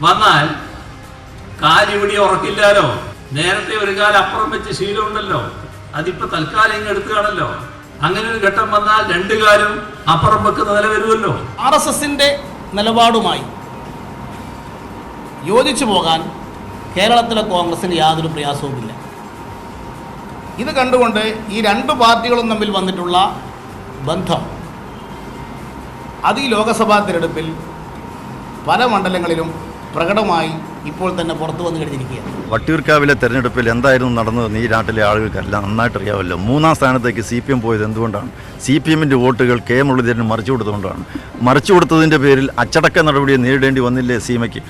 വന്നാൽ കാലിവിടെ ഉറക്കില്ലാലോ. നേരത്തെ ഒരു കാലം അപ്പുറം വെച്ച് ശീലമുണ്ടല്ലോ, അതിപ്പോ തൽക്കാലം ഇങ്ങ് എടുത്തുകാണല്ലോ. അങ്ങനെ ഒരു ഘട്ടം വന്നാൽ രണ്ടു കാലം അപ്പുറം വെക്കുന്ന നില വരുമല്ലോ. RSSന്റെ നിലപാടുമായി യോജിച്ചു പോകാൻ കേരളത്തിലെ കോൺഗ്രസിന് യാതൊരു പ്രയാസവുമില്ല. ഇത് കണ്ടുകൊണ്ട് ഈ രണ്ട് പാർട്ടികളും തമ്മിൽ വന്നിട്ടുള്ള ബന്ധം അത് ഈ ലോക്സഭാ തിരഞ്ഞെടുപ്പിൽ പല മണ്ഡലങ്ങളിലും പ്രകടമായി ഇപ്പോൾ തന്നെ പുറത്തു വന്നു കഴിഞ്ഞിരിക്കുകയാണ്. വട്ടിയൂർക്കാവിലെ തെരഞ്ഞെടുപ്പിൽ എന്തായിരുന്നു നടന്നതെന്ന് ഈ നാട്ടിലെ ആളുകൾക്കെല്ലാം നന്നായിട്ട് അറിയാമല്ലോ. 3ാം സ്ഥാനത്തേക്ക് CPM പോയത് എന്തുകൊണ്ടാണ്? CPMൻ്റെ വോട്ടുകൾ കെ മുരളീധരന് മറിച്ചു കൊടുത്തുകൊണ്ടാണ്. മറിച്ചു കൊടുത്തതിൻ്റെ പേരിൽ അച്ചടക്ക നടപടിയെ നേരിടേണ്ടി വന്നില്ലേ സീമയ്ക്ക്?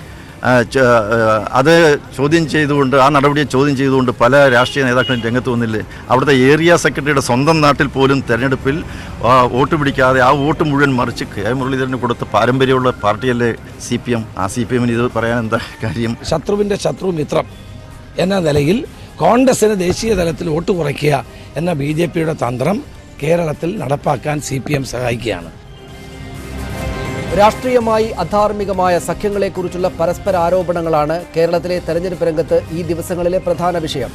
അത് ചോദ്യം ചെയ്തുകൊണ്ട്, ആ നടപടിയെ ചോദ്യം ചെയ്തുകൊണ്ട് പല രാഷ്ട്രീയ നേതാക്കളും രംഗത്ത് വന്നില്ലേ? അവിടുത്തെ ഏരിയ സെക്രട്ടറിയുടെ സ്വന്തം നാട്ടിൽ പോലും തെരഞ്ഞെടുപ്പിൽ വോട്ട് പിടിക്കാതെ ആ വോട്ട് മുഴുവൻ മറിച്ച് കെ മുരളീധരന് കൊടുത്ത പാരമ്പര്യമുള്ള പാർട്ടിയല്ലേ CPM. ആ CPMന് ഇത് പറയാൻ എന്താ കാര്യം? ശത്രുവിൻ്റെ ശത്രു മിത്രം എന്ന നിലയിൽ കോൺഗ്രസിന് ദേശീയ തലത്തിൽ വോട്ട് കുറയ്ക്കുക എന്ന BJPയുടെ തന്ത്രം കേരളത്തിൽ നടപ്പാക്കാൻ CPM സഹായിക്കുകയാണ്. രാഷ്ട്രീയമായി അധാർമികമായ സഖ്യങ്ങളെക്കുറിച്ചുള്ള പരസ്പര ആരോപണങ്ങളാണ് കേരളത്തിലെ തെരഞ്ഞെടുപ്പ് രംഗത്ത് ഈ ദിവസങ്ങളിലെ പ്രധാന വിഷയം.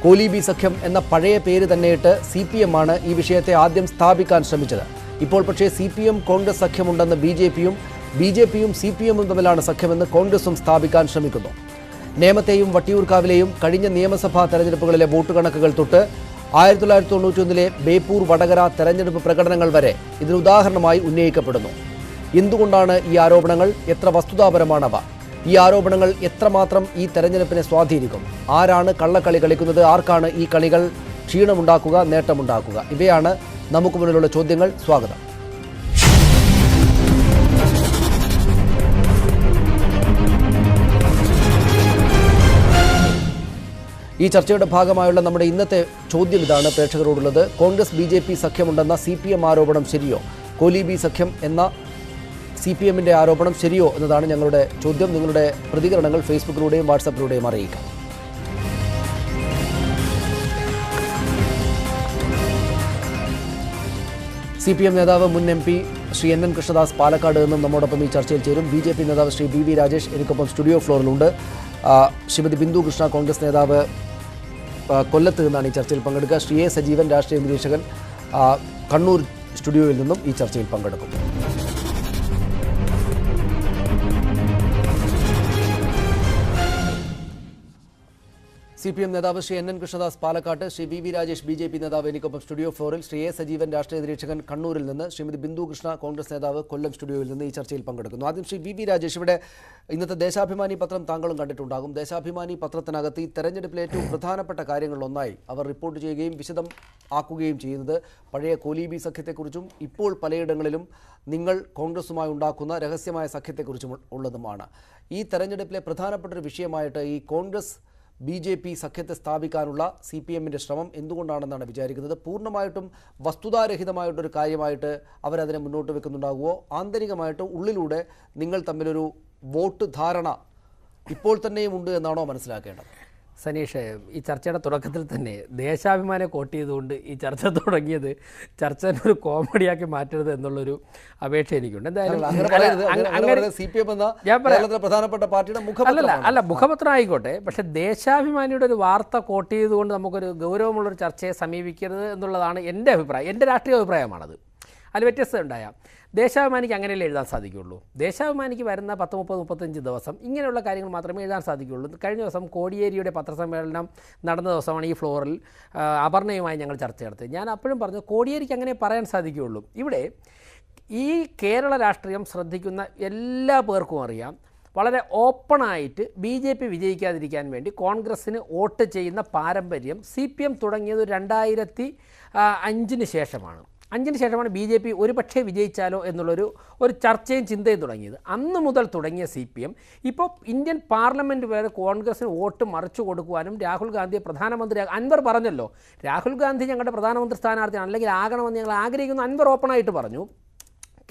കോലീബി സഖ്യം എന്ന പഴയ പേര് തന്നെയിട്ട് CPM ആണ് ഈ വിഷയത്തെ ആദ്യം സ്ഥാപിക്കാൻ ശ്രമിച്ചത്. ഇപ്പോൾ പക്ഷേ CPM കോൺഗ്രസ് സഖ്യമുണ്ടെന്ന് BJPയും CPMും തമ്മിലാണ് സഖ്യമെന്ന് കോൺഗ്രസും സ്ഥാപിക്കാൻ ശ്രമിക്കുന്നു. നേമത്തെയും വട്ടിയൂർക്കാവിലെയും കഴിഞ്ഞ നിയമസഭാ തെരഞ്ഞെടുപ്പുകളിലെ വോട്ട് കണക്കുകൾ തൊട്ട് 1991 ബേപ്പൂർ വടകര തെരഞ്ഞെടുപ്പ് പ്രകടനങ്ങൾ വരെ ഇതിന് ഉദാഹരണമായി ഉന്നയിക്കപ്പെടുന്നു. എന്തുകൊണ്ടാണ് ഈ ആരോപണങ്ങൾ? എത്ര വസ്തുതാപരമാണവ? ഈ ആരോപണങ്ങൾ എത്രമാത്രം ഈ തെരഞ്ഞെടുപ്പിനെ സ്വാധീനിക്കും? ആരാണ് കള്ളക്കളി കളിക്കുന്നത്? ആർക്കാണ് ഈ കളികൾ ക്ഷീണമുണ്ടാക്കുക, നേട്ടമുണ്ടാക്കുക? ഇവയാണ് നമുക്ക് മുന്നിലുള്ള ചോദ്യങ്ങൾ. സ്വാഗതം. ഈ ചർച്ചയുടെ ഭാഗമായുള്ള നമ്മുടെ ഇന്നത്തെ ചോദ്യം ഇതാണ് പ്രേക്ഷകരോടുള്ളത്. കോൺഗ്രസ് BJP സഖ്യമുണ്ടെന്ന CPM ആരോപണം ശരിയോ? കോലീബി സഖ്യം എന്ന CPMൻ്റെ ആരോപണം ശരിയോ എന്നതാണ് ഞങ്ങളുടെ ചോദ്യം. നിങ്ങളുടെ പ്രതികരണങ്ങൾ ഫേസ്ബുക്കിലൂടെയും വാട്സാപ്പിലൂടെയും അറിയിക്കാം. CPM നേതാവ് മുൻ MP ശ്രീ NN കൃഷ്ണദാസ് പാലക്കാട് നിന്നും നമ്മോടൊപ്പം ഈ ചർച്ചയിൽ ചേരും. BJP നേതാവ് ശ്രീ BV രാജേഷ് എനിക്കൊപ്പം സ്റ്റുഡിയോ ഫ്ലോറിലുണ്ട്. ശ്രീമതി ബിന്ദു കൃഷ്ണ കോൺഗ്രസ് നേതാവ് കൊല്ലത്ത് നിന്നാണ് ഈ ചർച്ചയിൽ പങ്കെടുക്കുക. ശ്രീ A സജീവൻ രാഷ്ട്രീയ നിരീക്ഷകൻ കണ്ണൂർ സ്റ്റുഡിയോയിൽ നിന്നും ഈ ചർച്ചയിൽ പങ്കെടുക്കും. CPM നേതാവ് ശ്രീ NN കൃഷ്ണദാസ് പാലക്കാട്ട്, ശ്രീ BV രാജേഷ് BJP നേതാവ് എനിക്കൊപ്പം സ്റ്റുഡിയോ ഫ്ലോറിൽ, ശ്രീ A സജീവൻ രാഷ്ട്രീയ നിരീക്ഷകൻ കണ്ണൂരിൽ നിന്ന്, ശ്രീമതി ബിന്ദു കൃഷ്ണ കോൺഗ്രസ് നേതാവ് കൊല്ലം സ്റ്റുഡിയോയിൽ നിന്ന് ഈ ചർച്ചയിൽ പങ്കെടുക്കുന്നു. ആദ്യം ശ്രീ BV രാജേഷ്, ഇവിടെ ഇന്നത്തെ ദേശാഭിമാനി പത്രം താങ്കളും കണ്ടിട്ടുണ്ടാകും. ദേശാഭിമാനി പത്രത്തിനകത്ത് ഈ തെരഞ്ഞെടുപ്പിലെ ഏറ്റവും പ്രധാനപ്പെട്ട കാര്യങ്ങളിലൊന്നായി അവർ റിപ്പോർട്ട് ചെയ്യുകയും വിശദം ആക്കുകയും ചെയ്യുന്നത് പഴയ കോലീബി സഖ്യത്തെക്കുറിച്ചും ഇപ്പോൾ പലയിടങ്ങളിലും നിങ്ങൾ കോൺഗ്രസുമായി ഉണ്ടാക്കുന്ന രഹസ്യമായ സഖ്യത്തെക്കുറിച്ചും ഉള്ളതുമാണ്. ഈ തെരഞ്ഞെടുപ്പിലെ പ്രധാനപ്പെട്ട ഒരു വിഷയമായിട്ട് ഈ കോൺഗ്രസ് BJP സഖ്യത്തെ സ്ഥാപിക്കാനുള്ള CPMൻ്റെ ശ്രമം എന്തുകൊണ്ടാണെന്നാണ് വിചാരിക്കുന്നത്? പൂർണ്ണമായിട്ടും വസ്തുതാരഹിതമായിട്ടൊരു കാര്യമായിട്ട് അവരതിനെ മുന്നോട്ട് വെക്കുന്നുണ്ടാകുമോ? ആന്തരികമായിട്ട് ഉള്ളിലൂടെ നിങ്ങൾ തമ്മിലൊരു വോട്ട് ധാരണ ഇപ്പോൾ തന്നെയും ഉണ്ട് എന്നാണോ മനസ്സിലാക്കേണ്ടത്? സനീഷ്, ഈ ചർച്ചയുടെ തുടക്കത്തിൽ തന്നെ ദേശാഭിമാനെ കോട്ട് ചെയ്തുകൊണ്ട് ഈ ചർച്ച തുടങ്ങിയത് ചർച്ച ഒരു കോമഡിയാക്കി മാറ്റരുത് എന്നുള്ളൊരു അപേക്ഷ എനിക്കുണ്ട്. അല്ല, മുഖപത്രം ആയിക്കോട്ടെ, പക്ഷേ ദേശാഭിമാനിയുടെ ഒരു വാർത്ത കോട്ട് ചെയ്തുകൊണ്ട് നമുക്കൊരു ഗൗരവമുള്ളൊരു ചർച്ചയെ സമീപിക്കരുത് എന്നുള്ളതാണ് എൻ്റെ അഭിപ്രായം. എൻ്റെ രാഷ്ട്രീയ അഭിപ്രായമാണത്. അതിൽ വ്യത്യസ്തത ഉണ്ടായാൽ ദേശാഭിമാനിക്ക് അങ്ങനെയല്ലേ എഴുതാൻ സാധിക്കുകയുള്ളൂ. ദേശാഭിമാനിക്ക് വരുന്ന 10-35 ദിവസം ഇങ്ങനെയുള്ള കാര്യങ്ങൾ മാത്രമേ എഴുതാൻ സാധിക്കുകയുള്ളൂ. കഴിഞ്ഞ ദിവസം കോടിയേരിയുടെ പത്രസമ്മേളനം നടന്ന ദിവസമാണ് ഈ ഫ്ലോറിൽ അപർണയുമായി ഞങ്ങൾ ചർച്ച നടത്തി. ഞാൻ അപ്പോഴും പറഞ്ഞു കോടിയേരിക്ക് അങ്ങനെ പറയാൻ സാധിക്കുകയുള്ളൂ. ഇവിടെ ഈ കേരള രാഷ്ട്രീയം ശ്രദ്ധിക്കുന്ന എല്ലാ പേർക്കും അറിയാം, വളരെ ഓപ്പണായിട്ട് BJP വിജയിക്കാതിരിക്കാൻ വേണ്ടി കോൺഗ്രസ്സിന് വോട്ട് ചെയ്യുന്ന പാരമ്പര്യം CPM തുടങ്ങിയത് 2005 ശേഷമാണ്. 5 ശേഷമാണ് BJP ഒരു പക്ഷേ വിജയിച്ചാലോ എന്നുള്ളൊരു ചർച്ചയും ചിന്തയും തുടങ്ങിയത്. അന്ന് മുതൽ തുടങ്ങിയ CPM ഇപ്പോൾ ഇന്ത്യൻ പാർലമെൻറ്റ് വരെ കോൺഗ്രസ്സിന് വോട്ട് മറിച്ചു കൊടുക്കുവാനും രാഹുൽ ഗാന്ധിയെ പ്രധാനമന്ത്രി, അൻവർ പറഞ്ഞല്ലോ രാഹുൽ ഗാന്ധി ഞങ്ങളുടെ പ്രധാനമന്ത്രി സ്ഥാനാർത്ഥിയാണ്, അല്ലെങ്കിൽ ആകണമെന്ന് ഞങ്ങൾ ആഗ്രഹിക്കുന്നു. അൻവർ ഓപ്പണായിട്ട് പറഞ്ഞു.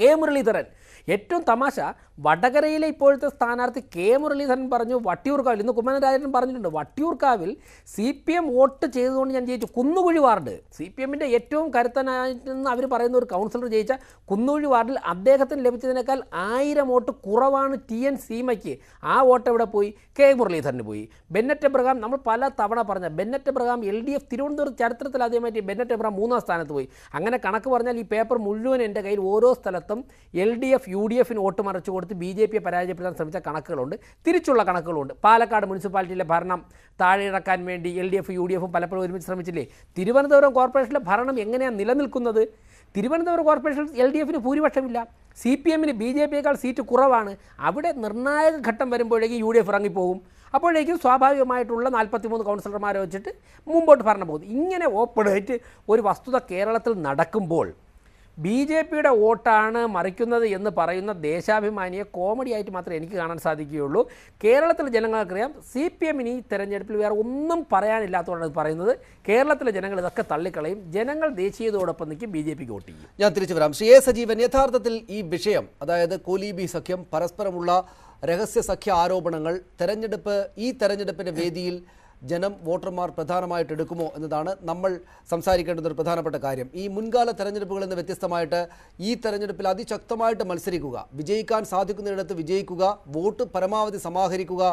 കെ മുരളീധരൻ ഏറ്റവും തമാശ, വടകരയിലെ ഇപ്പോഴത്തെ സ്ഥാനാർത്ഥി കെ മുരളീധരൻ പറഞ്ഞു വട്ടിയൂർക്കാവിൽ, ഇന്ന് കുമ്മനം രാജൻ പറഞ്ഞിട്ടുണ്ട്, വട്ടിയൂർക്കാവിൽ CPM വോട്ട് ചെയ്തുകൊണ്ട് ഞാൻ ജയിച്ചു. കുന്നുകുഴി വാർഡ് CPMൻ്റെ ഏറ്റവും കരുത്തനായിട്ടെന്ന് അവർ പറയുന്ന ഒരു കൗൺസിലർ ജയിച്ച കുന്നുകുഴി വാർഡിൽ അദ്ദേഹത്തിന് ലഭിച്ചതിനേക്കാൾ 1000 വോട്ട് കുറവാണ് TN സീമയ്ക്ക്. ആ വോട്ട് എവിടെ പോയി? കെ മുരളീധരന് പോയി. ബെന്നറ്റ് എബ്രഹാം, നമ്മൾ പല തവണ പറഞ്ഞ ബെന്നറ്റ് എബ്രഹാം LDF തിരുവനന്തപുരം ചരിത്രത്തിൽ ആദ്യമായിട്ട് ബെന്നറ്റ് എബ്രഹാം 3ാം സ്ഥാനത്ത് പോയി. അങ്ങനെ കണക്ക് പറഞ്ഞാൽ ഈ പേപ്പർ മുഴുവൻ എൻ്റെ കയ്യിൽ ഓരോ സ്ഥലത്തും LDF UDFന് വോട്ട് മറിച്ചു കൊടുത്ത് BJPയെ പരാജയപ്പെടുത്താൻ ശ്രമിച്ച കണക്കുകളുണ്ട്, തിരിച്ചുള്ള കണക്കുകളുണ്ട്. പാലക്കാട് മുനിസിപ്പാലിറ്റിയിലെ ഭരണം താഴെ ഇറക്കാൻ വേണ്ടി LDF UDF പലപ്പോഴും ഒരുമിച്ച് ശ്രമിച്ചില്ലേ? തിരുവനന്തപുരം കോർപ്പറേഷനിലെ ഭരണം എങ്ങനെയാണ് നിലനിൽക്കുന്നത്? തിരുവനന്തപുരം കോർപ്പറേഷൻ LDFന് ഭൂരിപക്ഷമില്ല, CPMന് BJPയേക്കാൾ സീറ്റ് കുറവാണ്. അവിടെ നിർണായക ഘട്ടം വരുമ്പോഴേക്കും UDF ഇറങ്ങിപ്പോകും. അപ്പോഴേക്കും സ്വാഭാവികമായിട്ടുള്ള 43 കൗൺസിലർമാരെ വെച്ചിട്ട് മുമ്പോട്ട് ഭരണം പോകും. ഇങ്ങനെ ഓപ്പണായിട്ട് ഒരു വസ്തുത കേരളത്തിൽ നടക്കുമ്പോൾ BJPയുടെ വോട്ടാണ് മറിക്കുന്നത് എന്ന് പറയുന്ന ദേശാഭിമാനിയെ കോമഡിയായിട്ട് മാത്രമേ എനിക്ക് കാണാൻ സാധിക്കുകയുള്ളൂ. കേരളത്തിലെ ജനങ്ങൾക്കറിയാം CPMന് ഈ തെരഞ്ഞെടുപ്പിൽ വേറെ ഒന്നും പറയാനില്ലാത്തതുകൊണ്ടാണ് പറയുന്നത്. കേരളത്തിലെ ജനങ്ങൾ ഇതൊക്കെ തള്ളിക്കളയും. ജനങ്ങൾ ദേശീയതയോടൊപ്പം നിൽക്കും, BJPക്ക് വോട്ട് ചെയ്യും. ഞാൻ തിരിച്ചു വരാം. ശ്രീ A. സജീവൻ, യഥാർത്ഥത്തിൽ ഈ വിഷയം, അതായത് കോലീബി സഖ്യം, പരസ്പരമുള്ള രഹസ്യ സഖ്യ ആരോപണങ്ങൾ ഈ തെരഞ്ഞെടുപ്പിൻ്റെ വേദിയിൽ ജനം വോട്ടർമാർ പ്രധാനമായിട്ട് എടുക്കുമോ എന്നതാണ് നമ്മൾ സംസാരിക്കേണ്ടുന്ന ഒരു പ്രധാനപ്പെട്ട കാര്യം. ഈ മുൻകാല തെരഞ്ഞെടുപ്പുകളിൽ നിന്ന് വ്യത്യസ്തമായിട്ട് ഈ തെരഞ്ഞെടുപ്പിൽ അതിശക്തമായിട്ട് മത്സരിക്കുക, വിജയിക്കാൻ സാധിക്കുന്നിടത്ത് വിജയിക്കുക, വോട്ട് പരമാവധി സമാഹരിക്കുക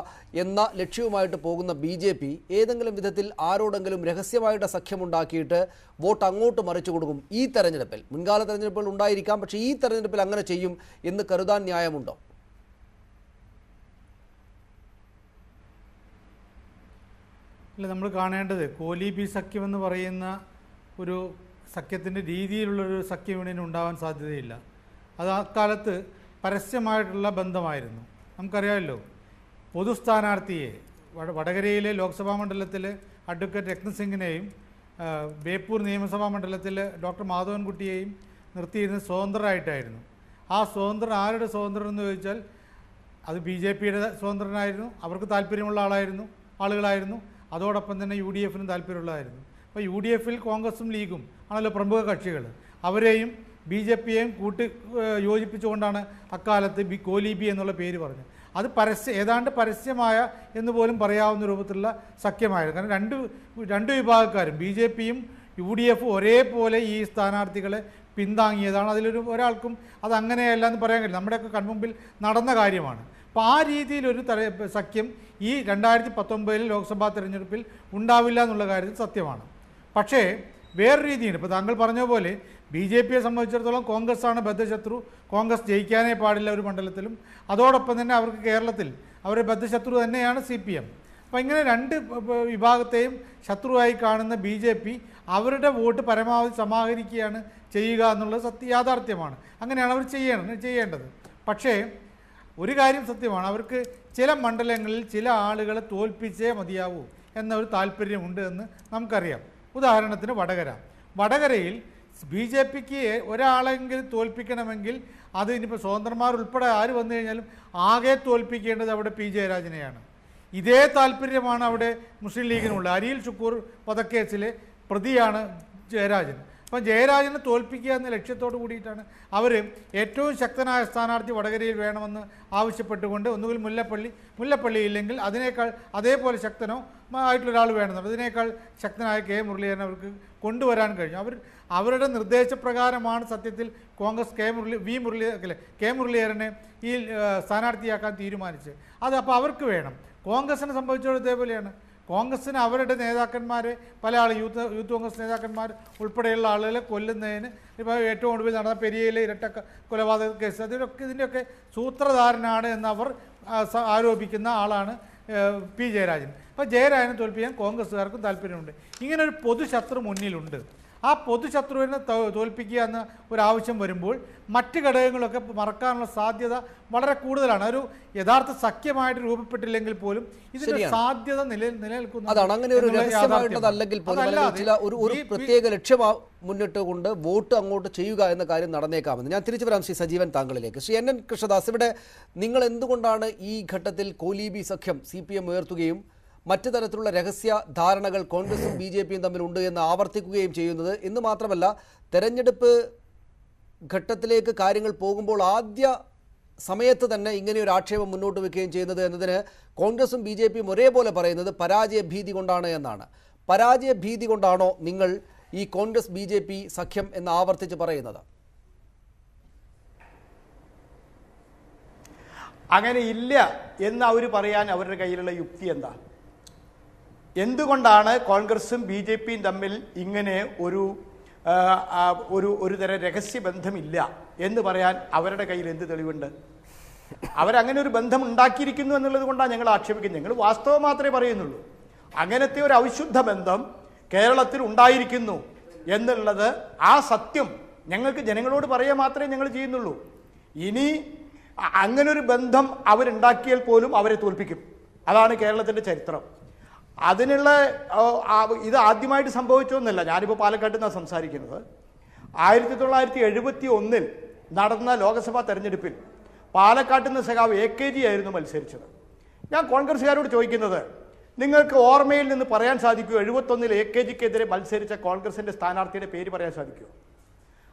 എന്ന ലക്ഷ്യവുമായിട്ട് പോകുന്ന BJP ഏതെങ്കിലും വിധത്തിൽ ആരോടെങ്കിലും രഹസ്യമായിട്ട് സഖ്യമുണ്ടാക്കിയിട്ട് വോട്ട് അങ്ങോട്ട് മറിച്ചു കൊടുക്കും ഈ തെരഞ്ഞെടുപ്പിൽ? മുൻകാല തെരഞ്ഞെടുപ്പുകൾ ഉണ്ടായിരിക്കാം, പക്ഷേ ഈ തെരഞ്ഞെടുപ്പിൽ അങ്ങനെ ചെയ്യും എന്ന് കരുതാൻ ന്യായമുണ്ടോ? അല്ല, നമ്മൾ കാണേണ്ടത് കോലീബി സഖ്യം എന്ന് പറയുന്ന ഒരു സഖ്യത്തിൻ്റെ രീതിയിലുള്ളൊരു സഖ്യം ഇവിടെ ഉണ്ടാവാൻ സാധ്യതയില്ല. അത് ആ കാലത്ത് പരസ്യമായിട്ടുള്ള ബന്ധമായിരുന്നു. നമുക്കറിയാമല്ലോ, പൊതു സ്ഥാനാർത്ഥിയെ വടകരയിലെ ലോക്സഭാ മണ്ഡലത്തിൽ അഡ്വക്കേറ്റ് രത്നസിംഗിനെയും ബേപ്പൂർ നിയമസഭാ മണ്ഡലത്തിൽ ഡോക്ടർ മാധവൻകുട്ടിയെയും നിർത്തിയിരുന്നത് സ്വതന്ത്രരായിട്ടായിരുന്നു. ആ സ്വതന്ത്രൻ ആരുടെ സ്വതന്ത്രൻ എന്ന് ചോദിച്ചാൽ അത് BJPയുടെ സ്വതന്ത്രനായിരുന്നു. അവർക്ക് താല്പര്യമുള്ള ആളുകളായിരുന്നു. അതോടൊപ്പം തന്നെ UDFനും താല്പര്യമുള്ളതായിരുന്നു. അപ്പോൾ UDFൽ കോൺഗ്രസും ലീഗും ആണല്ലോ പ്രമുഖ കക്ഷികൾ. അവരെയും BJPയെയും യോജിപ്പിച്ചുകൊണ്ടാണ് അക്കാലത്ത് കോലീബി എന്നുള്ള പേര് പറഞ്ഞത്. അത് ഏതാണ്ട് പരസ്യമായ എന്ന് പോലും പറയാവുന്ന രൂപത്തിലുള്ള സഖ്യമായിരുന്നു. കാരണം രണ്ട് വിഭാഗക്കാരും BJPയും UDFും ഒരേപോലെ ഈ സ്ഥാനാർത്ഥികളെ പിന്താങ്ങിയതാണ്. ഒരാൾക്കും അത് അങ്ങനെയല്ല എന്ന് പറയാൻ കഴിയും. നമ്മുടെയൊക്കെ കൺമുമ്പിൽ നടന്ന കാര്യമാണ്. അപ്പോൾ ആ രീതിയിലൊരു സഖ്യം ഈ 2019 ലോക്സഭാ തെരഞ്ഞെടുപ്പിൽ ഉണ്ടാവില്ല എന്നുള്ള കാര്യത്തിൽ സത്യമാണ്. പക്ഷേ വേറെ രീതിയുണ്ട്. ഇപ്പോൾ താങ്കൾ പറഞ്ഞ പോലെ BJPയെ സംബന്ധിച്ചിടത്തോളം കോൺഗ്രസ്സാണ് ബദ്ധശത്രു. കോൺഗ്രസ് ജയിക്കാനേ പാടില്ല ഒരു മണ്ഡലത്തിലും. അതോടൊപ്പം തന്നെ അവർക്ക് കേരളത്തിൽ അവരുടെ ബദ്ധശത്രു തന്നെയാണ് CPM. അപ്പോൾ ഇങ്ങനെ രണ്ട് വിഭാഗത്തെയും ശത്രുവായി കാണുന്ന BJP അവരുടെ വോട്ട് പരമാവധി സമാഹരിക്കുകയാണ് ചെയ്യുക എന്നുള്ളത് യാഥാർത്ഥ്യമാണ്. അങ്ങനെയാണ് അവർ ചെയ്യേണ്ടത്. പക്ഷേ ഒരു കാര്യം സത്യമാണ്, അവർക്ക് ചില മണ്ഡലങ്ങളിൽ ചില ആളുകളെ തോൽപ്പിച്ചേ മതിയാവൂ എന്നൊരു താല്പര്യമുണ്ട് എന്ന് നമുക്കറിയാം. ഉദാഹരണത്തിന് വടകരയിൽ BJPക്ക് ഒരാളെങ്കിലും തോൽപ്പിക്കണമെങ്കിൽ അത് ഇനിയിപ്പോൾ സ്വതന്ത്രന്മാരുൾപ്പെടെ ആര് വന്നു കഴിഞ്ഞാലും ആകെ തോൽപ്പിക്കേണ്ടത് അവിടെ P. ജയരാജനെയാണ്. ഇതേ താല്പര്യമാണ് അവിടെ മുസ്ലിം ലീഗിനുള്ള. അരിയിൽ ഷുക്കൂർ വധക്കേസിലെ പ്രതിയാണ് ജയരാജൻ. അപ്പം ജയരാജനെ തോൽപ്പിക്കുക എന്ന ലക്ഷ്യത്തോടു കൂടിയിട്ടാണ് അവർ ഏറ്റവും ശക്തനായ സ്ഥാനാർത്ഥി വടകരയിൽ വേണമെന്ന് ആവശ്യപ്പെട്ടുകൊണ്ട് ഒന്നുകിൽ മുല്ലപ്പള്ളി ഇല്ലെങ്കിൽ അതേപോലെ ശക്തനോ ആയിട്ടുള്ളൊരാൾ വേണമെന്നുണ്ട്. അതിനേക്കാൾ ശക്തനായ കെ മുരളീധരൻ അവർക്ക് കൊണ്ടുവരാൻ കഴിഞ്ഞു. അവരുടെ നിർദ്ദേശപ്രകാരമാണ് സത്യത്തിൽ കോൺഗ്രസ് കെ മുരളീധരനെ ഈ സ്ഥാനാർത്ഥിയാക്കാൻ തീരുമാനിച്ചത്. അപ്പോൾ അവർക്ക് വേണം. കോൺഗ്രസിനെ സംബന്ധിച്ചിടത്തോളം ഇതേപോലെയാണ്. കോൺഗ്രസ്സിന് അവരുടെ നേതാക്കന്മാരെ പല യൂത്ത് കോൺഗ്രസ് നേതാക്കന്മാർ ഉൾപ്പെടെയുള്ള ആളുകളെ കൊല്ലുന്നതിന് ഇപ്പോൾ ഏറ്റവും ഒടുവിൽ നടന്ന പെരിയയിലെ ഇരട്ട കൊലപാതക കേസ് ഇതിൻ്റെയൊക്കെ സൂത്രധാരനാണ് എന്നവർ ആരോപിക്കുന്ന ആളാണ് P. ജയരാജൻ. അപ്പോൾ ജയരാജനെ തോൽപ്പിക്കാൻ കോൺഗ്രസ്സുകാർക്കും താല്പര്യമുണ്ട്. ഇങ്ങനൊരു പൊതുശത്രു മുന്നിലുണ്ട്. ആ പൊതുശത്രുവിനെ തോൽപ്പിക്കുക എന്ന ഒരാവശ്യം വരുമ്പോൾ മറ്റ് ഘടകങ്ങളൊക്കെ മറക്കാനുള്ള സാധ്യത വളരെ കൂടുതലാണ്. ഒരു യഥാർത്ഥ സഖ്യമായിട്ട് രൂപപ്പെട്ടില്ലെങ്കിൽ പോലും ഇതിന്റെ സാധ്യത നിലനിൽക്കുന്നു. അതാണ് അങ്ങനെ ഒരു രഹസ്യമായിട്ടതല്ലെങ്കിൽ പോലും ഒരു പ്രത്യേക ലക്ഷ്യം മുന്നിട്ടുകൊണ്ട് വോട്ട് അങ്ങോട്ട് ചെയ്യുക എന്ന കാര്യം നടന്നേക്കാമെന്ന്. ഞാൻ തിരിച്ചു വരാം ശ്രീ സജീവൻ താങ്കളിലേക്ക്. ശ്രീ NN കൃഷ്ണദാസ്, ഇവിടെ നിങ്ങൾ എന്തുകൊണ്ടാണ് ഈ ഘട്ടത്തിൽ കോലീബി സഖ്യം CPM ഉയർത്തുകയും മറ്റു തരത്തിലുള്ള രഹസ്യ ധാരണകൾ കോൺഗ്രസും BJPയും തമ്മിലുണ്ട് എന്ന് ആവർത്തിക്കുകയും ചെയ്യുന്നത്? എന്ന് മാത്രമല്ല, തെരഞ്ഞെടുപ്പ് ഘട്ടത്തിലേക്ക് കാര്യങ്ങൾ പോകുമ്പോൾ ആദ്യ സമയത്ത് തന്നെ ഇങ്ങനെ ഒരു ആക്ഷേപം മുന്നോട്ട് വെക്കുകയും ചെയ്യുന്നത് എന്നതിന് കോൺഗ്രസും BJPയും ഒരേപോലെ പറയുന്നത് പരാജയ ഭീതി കൊണ്ടാണ് എന്നാണ്. പരാജയ ഭീതി കൊണ്ടാണോ നിങ്ങൾ ഈ കോൺഗ്രസ് BJP സഖ്യം എന്ന് ആവർത്തിച്ച് പറയുന്നത്? അങ്ങനെ ഇല്ല എന്ന് അവർ പറയാൻ അവരുടെ കയ്യിലുള്ള യുക്തി എന്താ? എന്തുകൊണ്ടാണ് കോൺഗ്രസും BJPയും തമ്മിൽ ഇങ്ങനെ ഒരു തരം രഹസ്യബന്ധമില്ല എന്ന് പറയാൻ അവരുടെ കയ്യിൽ എന്ത് തെളിവുണ്ട്? അവരങ്ങനെ ഒരു ബന്ധം ഉണ്ടാക്കിയിരിക്കുന്നു എന്നുള്ളത് കൊണ്ടാണ് ഞങ്ങൾ ആക്ഷേപിക്കുന്നത്. ഞങ്ങൾ വാസ്തവം മാത്രമേ പറയുന്നുള്ളൂ. അങ്ങനത്തെ ഒരു അവിശുദ്ധ ബന്ധം കേരളത്തിൽ ഉണ്ടായിരിക്കുന്നു എന്നുള്ളത് ആ സത്യം ഞങ്ങൾക്ക് ജനങ്ങളോട് പറയുക മാത്രമേ ഞങ്ങൾ ചെയ്യുന്നുള്ളൂ. ഇനി അങ്ങനൊരു ബന്ധം അവരുണ്ടാക്കിയാൽ പോലും അവരെ തോൽപ്പിക്കും. അതാണ് കേരളത്തിൻ്റെ ചരിത്രം. അതിനുള്ള ഇത് ആദ്യമായിട്ട് സംഭവിച്ചൊന്നുമല്ല. ഞാനിപ്പോൾ പാലക്കാട്ട് നിന്നാണ് സംസാരിക്കുന്നത്. 1971 നടന്ന ലോക്സഭാ തെരഞ്ഞെടുപ്പിൽ പാലക്കാട്ട് നിന്ന് സഖാവ് AKG ആയിരുന്നു മത്സരിച്ചത്. ഞാൻ കോൺഗ്രസ്സുകാരോട് ചോദിക്കുന്നത്, നിങ്ങൾക്ക് ഓർമ്മയിൽ നിന്ന് പറയാൻ സാധിക്കുമോ 71 AKGക്കെതിരെ മത്സരിച്ച കോൺഗ്രസിൻ്റെ സ്ഥാനാർത്ഥിയുടെ പേര് പറയാൻ സാധിക്കുമോ?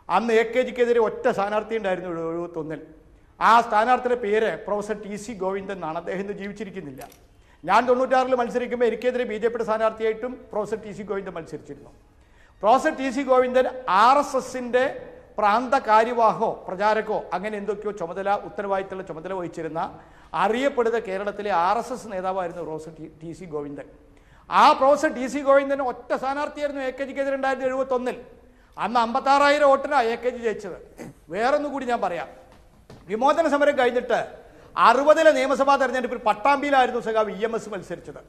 അന്ന് AKGക്കെതിരെ ഒറ്റ സ്ഥാനാർത്ഥി ഉണ്ടായിരുന്നു 71. ആ സ്ഥാനാർത്ഥിയുടെ പേര് പ്രൊഫസർ TC ഗോവിന്ദൻ എന്നാണ്. അദ്ദേഹം ഇന്ന് ജീവിച്ചിരിക്കുന്നില്ല. ഞാൻ 96 മത്സരിക്കുമ്പോൾ എനിക്കെതിരെ BJPയുടെ സ്ഥാനാർത്ഥിയായിട്ടും പ്രൊഫസർ TC ഗോവിന്ദൻ മത്സരിച്ചിരുന്നു. പ്രൊഫസർ TC ഗോവിന്ദൻ RSSന്റെ പ്രാന്ത കാര്യവാഹോ പ്രചാരകോ അങ്ങനെ എന്തൊക്കെയോ ഉത്തരവാദിത്തമുള്ള ചുമതല വഹിച്ചിരുന്ന അറിയപ്പെടുന്ന കേരളത്തിലെ RSS നേതാവായിരുന്നു പ്രൊഫസർ TC ഗോവിന്ദൻ. ആ പ്രൊഫസർ TC ഗോവിന്ദൻ ഒറ്റ സ്ഥാനാർത്ഥിയായിരുന്നു AKGക്കെതിരെ ഉണ്ടായിരുന്നത് 71. അന്ന് 56,000 വോട്ടിനാണ് AKG ജയിച്ചത്. വേറൊന്നും കൂടി ഞാൻ പറയാം. വിമോചന സമരം കഴിഞ്ഞിട്ട് 60 നിയമസഭാ തെരഞ്ഞെടുപ്പിൽ പട്ടാമ്പിയിലായിരുന്നു സഖാവ് EMS മത്സരിച്ചത്.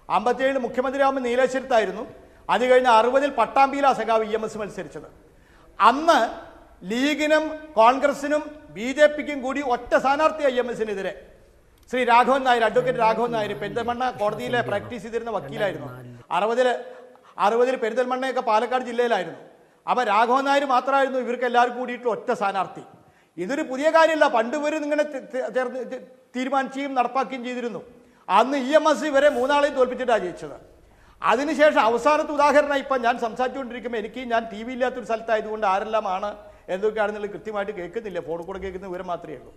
57 മുഖ്യമന്ത്രിയാകുമ്പോൾ നീലേശ്വരത്തായിരുന്നു. അത് കഴിഞ്ഞ് 60 പട്ടാമ്പിയിലാണ് സഖാവ് EMS മത്സരിച്ചത്. അന്ന് ലീഗിനും കോൺഗ്രസിനും BJPക്കും കൂടി ഒറ്റ സ്ഥാനാർത്ഥിയാണ് EMSനെതിരെ. ശ്രീ രാഘവൻ നായർ, അഡ്വക്കേറ്റ് രാഘവൻ നായർ പെരിന്തൽമണ്ണ കോടതിയിലെ പ്രാക്ടീസ് ചെയ്തിരുന്ന വക്കീലായിരുന്നു. 60 പെരിന്തൽമണ്ണയൊക്കെ പാലക്കാട് ജില്ലയിലായിരുന്നു. അപ്പോൾ രാഘവൻ നായർ മാത്രമായിരുന്നു ഇവർക്ക് എല്ലാവർക്കും കൂടിയിട്ട് ഒറ്റ സ്ഥാനാർത്ഥി. ഇതൊരു പുതിയ കാര്യമല്ല. പണ്ടുവരും ഇങ്ങനെ തീരുമാനിക്കുകയും നടപ്പാക്കുകയും ചെയ്തിരുന്നു. അന്ന് EMS ഇവരെ 3 ആളെയും തോൽപ്പിച്ചിട്ടാണ് ജയിച്ചത്. അതിനുശേഷം അവസാനത്തെ ഉദാഹരണം ഇപ്പം ഞാൻ സംസാരിച്ചുകൊണ്ടിരിക്കുമ്പോൾ ഞാൻ TV ഇല്ലാത്തൊരു സ്ഥലത്തായതുകൊണ്ട് ആരെല്ലാമാണ് എന്തൊക്കെയാണെന്നുള്ളത് കൃത്യമായിട്ട് കേൾക്കുന്നില്ല. ഫോണിൽ കൂടെ കേൾക്കുന്ന വിവരം മാത്രമേ ഉള്ളൂ.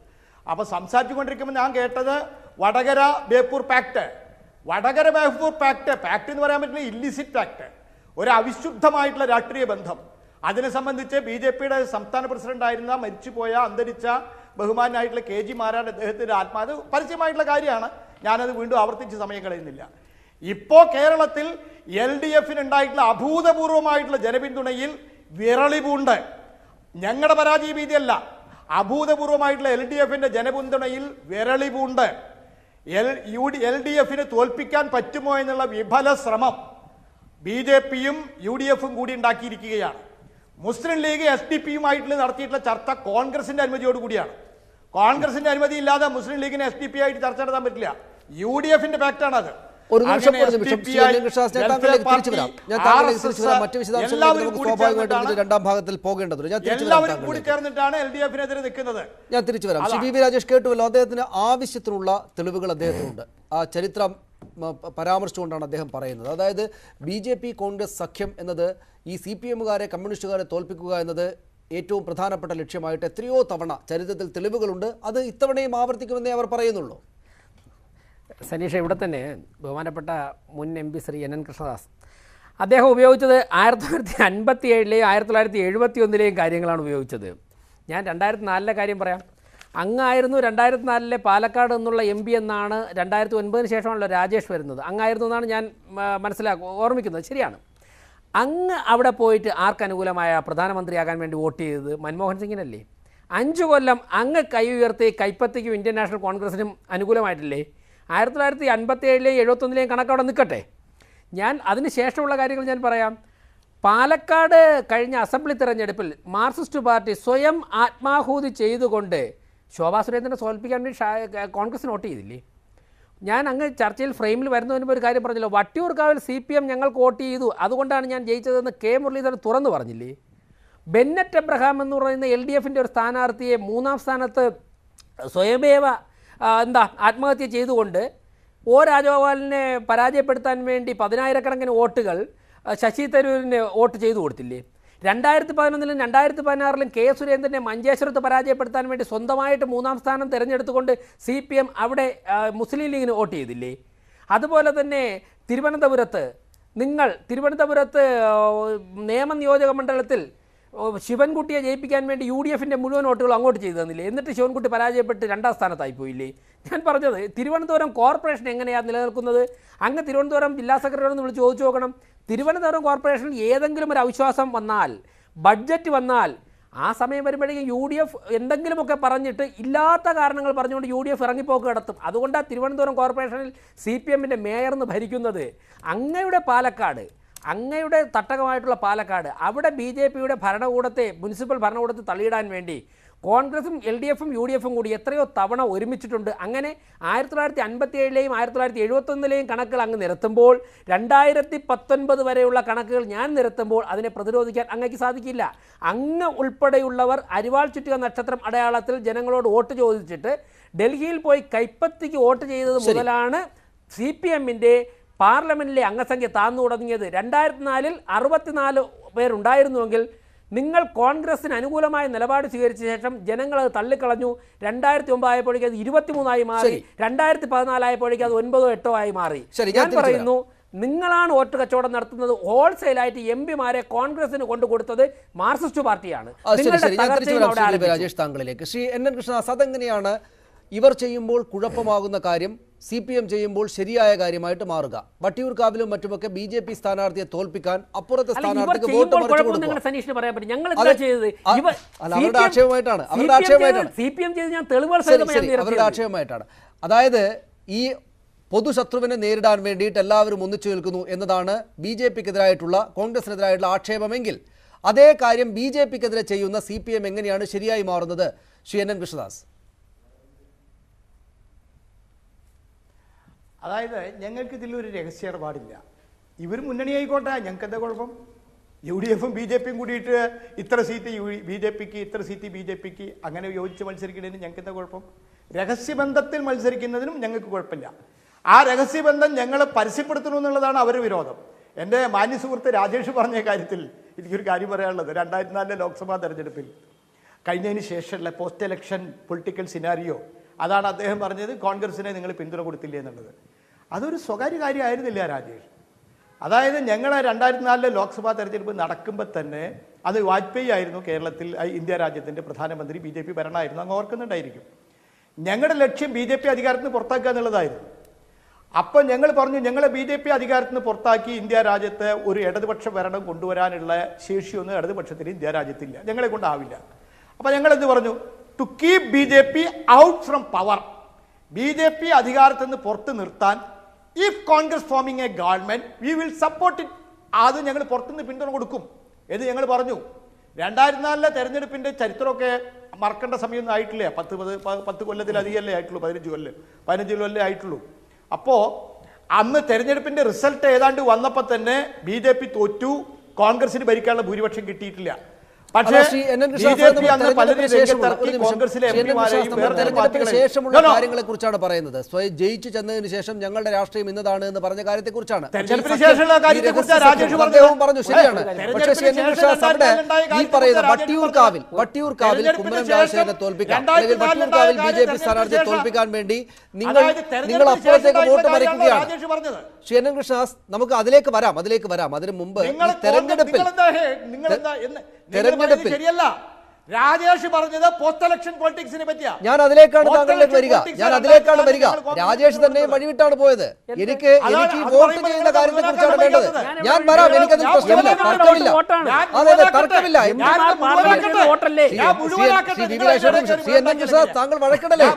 അപ്പോൾ സംസാരിച്ചുകൊണ്ടിരിക്കുമ്പോൾ ഞാൻ കേട്ടത് വടകര ബേപ്പൂർ പാക്ട് എന്ന് പറയാൻ പറ്റില്ല, ഇല്ലിസിറ്റ് ആക്ട്, ഒരു അവിശുദ്ധമായിട്ടുള്ള രാഷ്ട്രീയ ബന്ധം. അതിനെ സംബന്ധിച്ച് BJPയുടെ സംസ്ഥാന പ്രസിഡന്റായിരുന്ന മരിച്ചുപോയ അന്തരിച്ച ബഹുമാനായിട്ടുള്ള KG മാരാർ അദ്ദേഹത്തിൻ്റെ അത് പരസ്യമായിട്ടുള്ള കാര്യമാണ്. ഞാനത് വീണ്ടും ആവർത്തിച്ച് സമയം കളയുന്നില്ല. ഇപ്പോൾ കേരളത്തിൽ LDFനുണ്ടായിട്ടുള്ള അഭൂതപൂർവമായിട്ടുള്ള ജനപിന്തുണയിൽ വിരളിപൂണ്ട്. ഞങ്ങളുടെ പരാജയ ഭീതിയല്ല, അഭൂതപൂർവമായിട്ടുള്ള LDFന്റെ ജനപിന്തുണയിൽ വിരളിപൂണ്ട്. LDFനെ തോൽപ്പിക്കാൻ പറ്റുമോ എന്നുള്ള വിഫല ശ്രമം BJPയും UDFും കൂടി ഉണ്ടാക്കിയിരിക്കുകയാണ്. മുസ്ലിം ലീഗ് SDP-യുമായിട്ടുള്ള നടത്തിയിട്ടുള്ള ചർച്ച കോൺഗ്രസിന്റെ അനുമതിയോടുകൂടിയാണ്. കോൺഗ്രസിന്റെ അനുമതി ഇല്ലാതെ മുസ്ലിം ലീഗിന് SDP ആയിട്ട് ചർച്ച നടത്താൻ പറ്റില്ല. UDFന്റെ ഫാക്ടാണ് അത്. ഒരു നിമിഷം മറ്റു വിശദാംശങ്ങൾ സ്വാഭാവികമായിട്ടും രണ്ടാം ഭാഗത്തിൽ പോകേണ്ടതുണ്ട്. ഞാൻ തിരിച്ചു വരാം. CVV രാജേഷ് കേട്ടുവല്ലോ, അദ്ദേഹത്തിന് ആവശ്യത്തിനുള്ള തെളിവുകൾ അദ്ദേഹത്തിനുണ്ട്. ആ ചരിത്രം പരാമർശിച്ചുകൊണ്ടാണ് അദ്ദേഹം പറയുന്നത്. അതായത് BJP കോൺഗ്രസ് സഖ്യം എന്നത് ഈ CPM-കാരെ കമ്മ്യൂണിസ്റ്റുകാരെ തോൽപ്പിക്കുക എന്നത് ഏറ്റവും പ്രധാനപ്പെട്ട ലക്ഷ്യമായിട്ട് എത്രയോ തവണ ചരിത്രത്തിൽ തെളിവുകളുണ്ട്. അത് ഇത്തവണയും ആവർത്തിക്കുമെന്നേ അവർ പറയുന്നുള്ളൂ. സനീഷ, ഇവിടെ തന്നെ ബഹുമാനപ്പെട്ട മുൻ MP ശ്രീ NN കൃഷ്ണദാസ് അദ്ദേഹം ഉപയോഗിച്ചത് 1957-ലെയും 1971-ലെയും കാര്യങ്ങളാണ് ഉപയോഗിച്ചത്. ഞാൻ 2004-ലെ കാര്യം പറയാം. അങ്ങായിരുന്നു 2004-ലെ പാലക്കാട് എന്നുള്ള MP എന്നാണ്. 2009-ന് ശേഷമാണല്ലോ രാജേഷ് വരുന്നത്. അങ്ങായിരുന്നു എന്നാണ് ഞാൻ ഓർമ്മിക്കുന്നത്. ശരിയാണ്. അങ്ങ് അവിടെ പോയിട്ട് ആർക്കനുകൂലമായ പ്രധാനമന്ത്രിയാകാൻ വേണ്ടി വോട്ട് ചെയ്തത് മൻമോഹൻ സിംഗിനല്ലേ? 5 കൊല്ലം അങ്ങ് കൈ ഉയർത്തി കൈപ്പത്തിക്കും ഇന്ത്യൻ നാഷണൽ കോൺഗ്രസിനും അനുകൂലമായിട്ടില്ലേ? 1957-ലെയും 71-ലെയും കണക്കവിടെ നിൽക്കട്ടെ. ഞാൻ അതിന് ശേഷമുള്ള കാര്യങ്ങൾ ഞാൻ പറയാം. പാലക്കാട് കഴിഞ്ഞ അസംബ്ലി തെരഞ്ഞെടുപ്പിൽ മാർക്സിസ്റ്റ് പാർട്ടി സ്വയം ആത്മാഹൂതി ചെയ്തുകൊണ്ട് ശോഭാ സുരേന്ദ്രനെ തോൽപ്പിക്കാൻ വേണ്ടി കോൺഗ്രസിന് വോട്ട് ചെയ്തില്ലേ? ഞാൻ അങ്ങ് ചർച്ചയിൽ ഫ്രെയിമിൽ വരുന്നതിന് മുമ്പ് ഒരു കാര്യം പറഞ്ഞല്ലോ, വട്ടിയൂർക്കാവിൽ CPM ഞങ്ങൾക്ക് വോട്ട് ചെയ്തു, അതുകൊണ്ടാണ് ഞാൻ ജയിച്ചതെന്ന് മുരളീധരൻ തുറന്നു പറഞ്ഞില്ലേ? ബെന്നറ്റ് എബ്രഹാം എന്ന് പറയുന്ന LDFന്റെ ഒരു സ്ഥാനാർത്ഥിയെ 3-ാം സ്ഥാനത്ത് സ്വയമേവ ആത്മഹത്യ ചെയ്തുകൊണ്ട് രാജഗോപാലിനെ പരാജയപ്പെടുത്താൻ വേണ്ടി 10,000-കണക്കിന് വോട്ടുകൾ ശശി തരൂരിന് വോട്ട് ചെയ്തു കൊടുത്തില്ലേ? 2011-ലും 2016-ലും കെ സുരേന്ദ്രനെ മഞ്ചേശ്വരത്ത് പരാജയപ്പെടുത്താൻ വേണ്ടി സ്വന്തമായിട്ട് 3-ാം സ്ഥാനം തിരഞ്ഞെടുത്തുകൊണ്ട് CPM അവിടെ മുസ്ലിം ലീഗിന് വോട്ട് ചെയ്തില്ലേ? അതുപോലെ തന്നെ തിരുവനന്തപുരത്ത് നിയമനിയോജക മണ്ഡലത്തിൽ ശിവൻകുട്ടിയെ ജയിപ്പിക്കാൻ വേണ്ടി UDFന്റെ മുഴുവൻ വോട്ടുകൾ അങ്ങോട്ട് ചെയ്തു തന്നില്ലേ? എന്നിട്ട് ശിവൻകുട്ടി പരാജയപ്പെട്ട് 2-ാം സ്ഥാനത്തായി പോയില്ലേ? ഞാൻ പറഞ്ഞത് തിരുവനന്തപുരം കോർപ്പറേഷൻ എങ്ങനെയാണ് നിലനിൽക്കുന്നത്? അങ്ങ് തിരുവനന്തപുരം ജില്ലാ സെക്രട്ടറിയോട് വിളിച്ച് ചോദിച്ചു നോക്കണം. തിരുവനന്തപുരം കോർപ്പറേഷനിൽ ഏതെങ്കിലും ഒരു അവിശ്വാസം വന്നാൽ, ബഡ്ജറ്റ് വന്നാൽ, ആ സമയം വരുമ്പോഴേക്കും UDF എന്തെങ്കിലുമൊക്കെ പറഞ്ഞിട്ട് ഇല്ലാത്ത കാരണങ്ങൾ പറഞ്ഞുകൊണ്ട് UDF ഇറങ്ങിപ്പോക്ക് നടത്തും. അതുകൊണ്ടാണ് തിരുവനന്തപുരം കോർപ്പറേഷനിൽ CPMന്റെ മേയർന്ന് ഭരിക്കുന്നത്. അങ്ങയുടെ പാലക്കാട്, അങ്ങയുടെ തട്ടകമായിട്ടുള്ള പാലക്കാട്, അവിടെ BJPയുടെ ഭരണകൂടത്തെ, മുനിസിപ്പൽ ഭരണകൂടത്തെ തള്ളിയിടാൻ വേണ്ടി കോൺഗ്രസും LDFും UDFും കൂടി എത്രയോ തവണ ഒരുമിച്ചിട്ടുണ്ട്. അങ്ങനെ 1957-ലെയും 1971-ലെയും കണക്കുകൾ അങ്ങ് നിരത്തുമ്പോൾ, 2019 വരെയുള്ള കണക്കുകൾ ഞാൻ നിരത്തുമ്പോൾ അതിനെ പ്രതിരോധിക്കാൻ അങ്ങേക്ക് സാധിക്കില്ല. അങ്ങ് ഉൾപ്പെടെയുള്ളവർ അരിവാൾ ചുറ്റുക നക്ഷത്രം അടയാളത്തിൽ ജനങ്ങളോട് വോട്ട് ചോദിച്ചിട്ട് ഡൽഹിയിൽ പോയി കൈപ്പത്തിക്ക് വോട്ട് ചെയ്തത് മുതലാണ് CPMന്റെ പാർലമെന്റിലെ അംഗസംഖ്യ താന്നു തുടങ്ങിയത്. 2004-ൽ 64 പേരുണ്ടായിരുന്നുവെങ്കിൽ നിങ്ങൾ കോൺഗ്രസിന് അനുകൂലമായ നിലപാട് സ്വീകരിച്ച ശേഷം ജനങ്ങൾ അത് തള്ളിക്കളഞ്ഞു. 2009 ആയപ്പോഴേക്കും അത് 23 മാറി, 2014 ആയപ്പോഴേക്കും അത് 9-ഓ 8-ഓ ആയി മാറി. ഞാൻ പറയുന്നു, നിങ്ങളാണ് വോട്ട് കച്ചവടം നടത്തുന്നത്. ഹോൾസെയിലായിട്ട് MP-മാരെ കോൺഗ്രസിന് കൊണ്ടുകൊടുത്തത് മാർക്സിസ്റ്റ് പാർട്ടിയാണ്. രാജേഷ്, താങ്കളിലേക്ക് ശ്രീ NN കൃഷ്ണദാസ്, അതെങ്ങനെയാണ് ഇവർ ചെയ്യുമ്പോൾ കുഴപ്പമാകുന്ന കാര്യം CPM ചെയ്യുമ്പോൾ ശരിയായ കാര്യമായിട്ട് മാറുക? വട്ടിയൂർക്കാവിലും മറ്റുമൊക്കെ BJP സ്ഥാനാർത്ഥിയെ തോൽപ്പിക്കാൻ അപ്പുറത്തെ സ്ഥാനാർത്ഥിക്ക് വോട്ട് മറിച്ചു കൊടുക്കുക. അവരുടെ ആക്ഷേപമായിട്ടാണ്. അതായത് ഈ പൊതുശത്രുവിനെ നേരിടാൻ വേണ്ടിയിട്ട് എല്ലാവരും ഒന്നിച്ചു നിൽക്കുന്നു എന്നതാണ് BJPക്കെതിരായിട്ടുള്ള, കോൺഗ്രസിനെതിരായിട്ടുള്ള ആക്ഷേപമെങ്കിൽ അതേ കാര്യം BJPക്കെതിരെ ചെയ്യുന്ന CPM എങ്ങനെയാണ് ശരിയായി മാറുന്നത്? ശ്രീ NN കൃഷ്ണദാസ്. അതായത് ഞങ്ങൾക്ക് ഇതിലൊരു രഹസ്യ ഇടപാടില്ല. ഇവർ മുന്നണി ആയിക്കോട്ടെ, ഞങ്ങൾക്ക് എന്താ കുഴപ്പം? UDFും BJPയും കൂടിയിട്ട് ഇത്ര സീറ്റ് BJPക്ക്, ഇത്ര സീറ്റ് BJPക്ക്, അങ്ങനെ യോജിച്ച് മത്സരിക്കുന്നതിന് ഞങ്ങൾക്ക് എന്താ കുഴപ്പം? രഹസ്യബന്ധത്തിൽ മത്സരിക്കുന്നതിനും ഞങ്ങൾക്ക് കുഴപ്പമില്ല. ആ രഹസ്യബന്ധം ഞങ്ങൾ പരസ്യപ്പെടുത്തണം എന്നുള്ളതാണ് അവരുടെ വിരോധം. എൻ്റെ മാന്യ സുഹൃത്ത് രാജേഷ് പറഞ്ഞ കാര്യത്തിൽ എനിക്കൊരു കാര്യം പറയാനുള്ളത്, 2004 ലോക്സഭാ തെരഞ്ഞെടുപ്പിൽ കഴിഞ്ഞതിന് ശേഷമുള്ള പോസ്റ്റ് ഇലക്ഷൻ പൊളിറ്റിക്കൽ സിനാരിയോ, അതാണ് അദ്ദേഹം പറഞ്ഞത്, കോൺഗ്രസിനെ നിങ്ങൾ പിന്തുണ കൊടുത്തില്ലേ എന്നുള്ളത്. അതൊരു സ്വകാര്യ കാര്യമായിരുന്നില്ല രാജേഷ്. അതായത് ഞങ്ങൾ 2004 ലോക്സഭാ തെരഞ്ഞെടുപ്പ് നടക്കുമ്പോൾ തന്നെ അത് വാജ്പേയി ആയിരുന്നു കേരളത്തിൽ, ഇന്ത്യ രാജ്യത്തിൻ്റെ പ്രധാനമന്ത്രി, BJP ഭരണമായിരുന്നു. അങ്ങ് ഓർക്കുന്നുണ്ടായിരിക്കും. ഞങ്ങളുടെ ലക്ഷ്യം BJP അധികാരത്തിന് പുറത്താക്കുക എന്നുള്ളതായിരുന്നു. അപ്പം ഞങ്ങൾ പറഞ്ഞു, ഞങ്ങളെ BJP അധികാരത്തിൽ നിന്ന് പുറത്താക്കി ഇന്ത്യ രാജ്യത്ത് ഒരു ഇടതുപക്ഷ ഭരണം കൊണ്ടുവരാനുള്ള ശേഷിയൊന്നും ഇടതുപക്ഷത്തിന് ഇന്ത്യ രാജ്യത്തില്ല, ഞങ്ങളെ കൊണ്ടാവില്ല. അപ്പം ഞങ്ങൾ എന്ത് പറഞ്ഞു? To keep BJP out from power, BJP അധികാരത്തിൽ നിന്ന് പുറത്ത് നിർത്താൻ, if Congress forming a government we will support it, അത് ഞങ്ങൾ പുറത്തുനിന്ന് പിന്തുണ കൊടുക്കും എന്ന് ഞങ്ങൾ പറഞ്ഞു. 2004 തെരഞ്ഞെടുപ്പിന്റെ ചരിത്രമൊക്കെ മറക്കേണ്ട സമയമൊന്നും ആയിട്ടില്ല. 10 കൊല്ലത്തിലധികമല്ലേ ആയിട്ടുള്ളൂ, 15 കൊല്ലം ആയിട്ടുള്ളൂ. അപ്പോൾ അന്ന് തെരഞ്ഞെടുപ്പിന്റെ റിസൾട്ട് ഏതാണ്ട് വന്നപ്പോൾ തന്നെ BJP തോറ്റു, കോൺഗ്രസിന് ഭരിക്കാനുള്ള ഭൂരിപക്ഷം കിട്ടിയിട്ടില്ല. പക്ഷേ ശേഷമുള്ള കാര്യങ്ങളെ കുറിച്ചാണ് പറയുന്നത്. സ്വയം ജയിച്ചു ചെന്നതിന് ശേഷം ഞങ്ങളുടെ രാഷ്ട്രീയം ഇന്നതാണ് എന്ന് പറഞ്ഞ കാര്യത്തെ കുറിച്ചാണ് അദ്ദേഹം പറഞ്ഞു. ശരിയാണ്. പക്ഷേ ഈ പറയുന്ന വട്ടിയൂർക്കാവിൽ കുമ്മനം രാജശേഖരനെ തോൽപ്പിക്കാൻ, അല്ലെങ്കിൽ വട്ടിയൂർക്കാവിൽ BJP സ്ഥാനാർത്ഥിയെ തോൽപ്പിക്കാൻ വേണ്ടി നിങ്ങൾ അപ്പുറത്തേക്ക് വോട്ട് മറിക്കുകയാണ്. ശ്രീ NN കൃഷ്ണദാസ്, നമുക്ക് അതിലേക്ക് വരാം. അതിനു മുമ്പ് തെരഞ്ഞെടുപ്പിൽ ശരിയല്ല രാജേഷ് പറഞ്ഞത് പോസ്റ്റ് ഇലക്ഷൻ പൊളിറ്റിക്സിനെ പറ്റിയാ. ഞാൻ അതിലേക്കാണ് വരിക. രാജേഷ് തന്നെ വഴിവിട്ടാണ് പോയത്. എനിക്ക് വോട്ട് ചെയ്യുന്ന കാര്യത്തെ കുറിച്ചാണ് വേണ്ടത്. ഞാൻ വരാം, എനിക്കതിൽ പ്രശ്നമില്ല, തർക്കമില്ല. താങ്കൾ വഴക്കിടല്ലേ?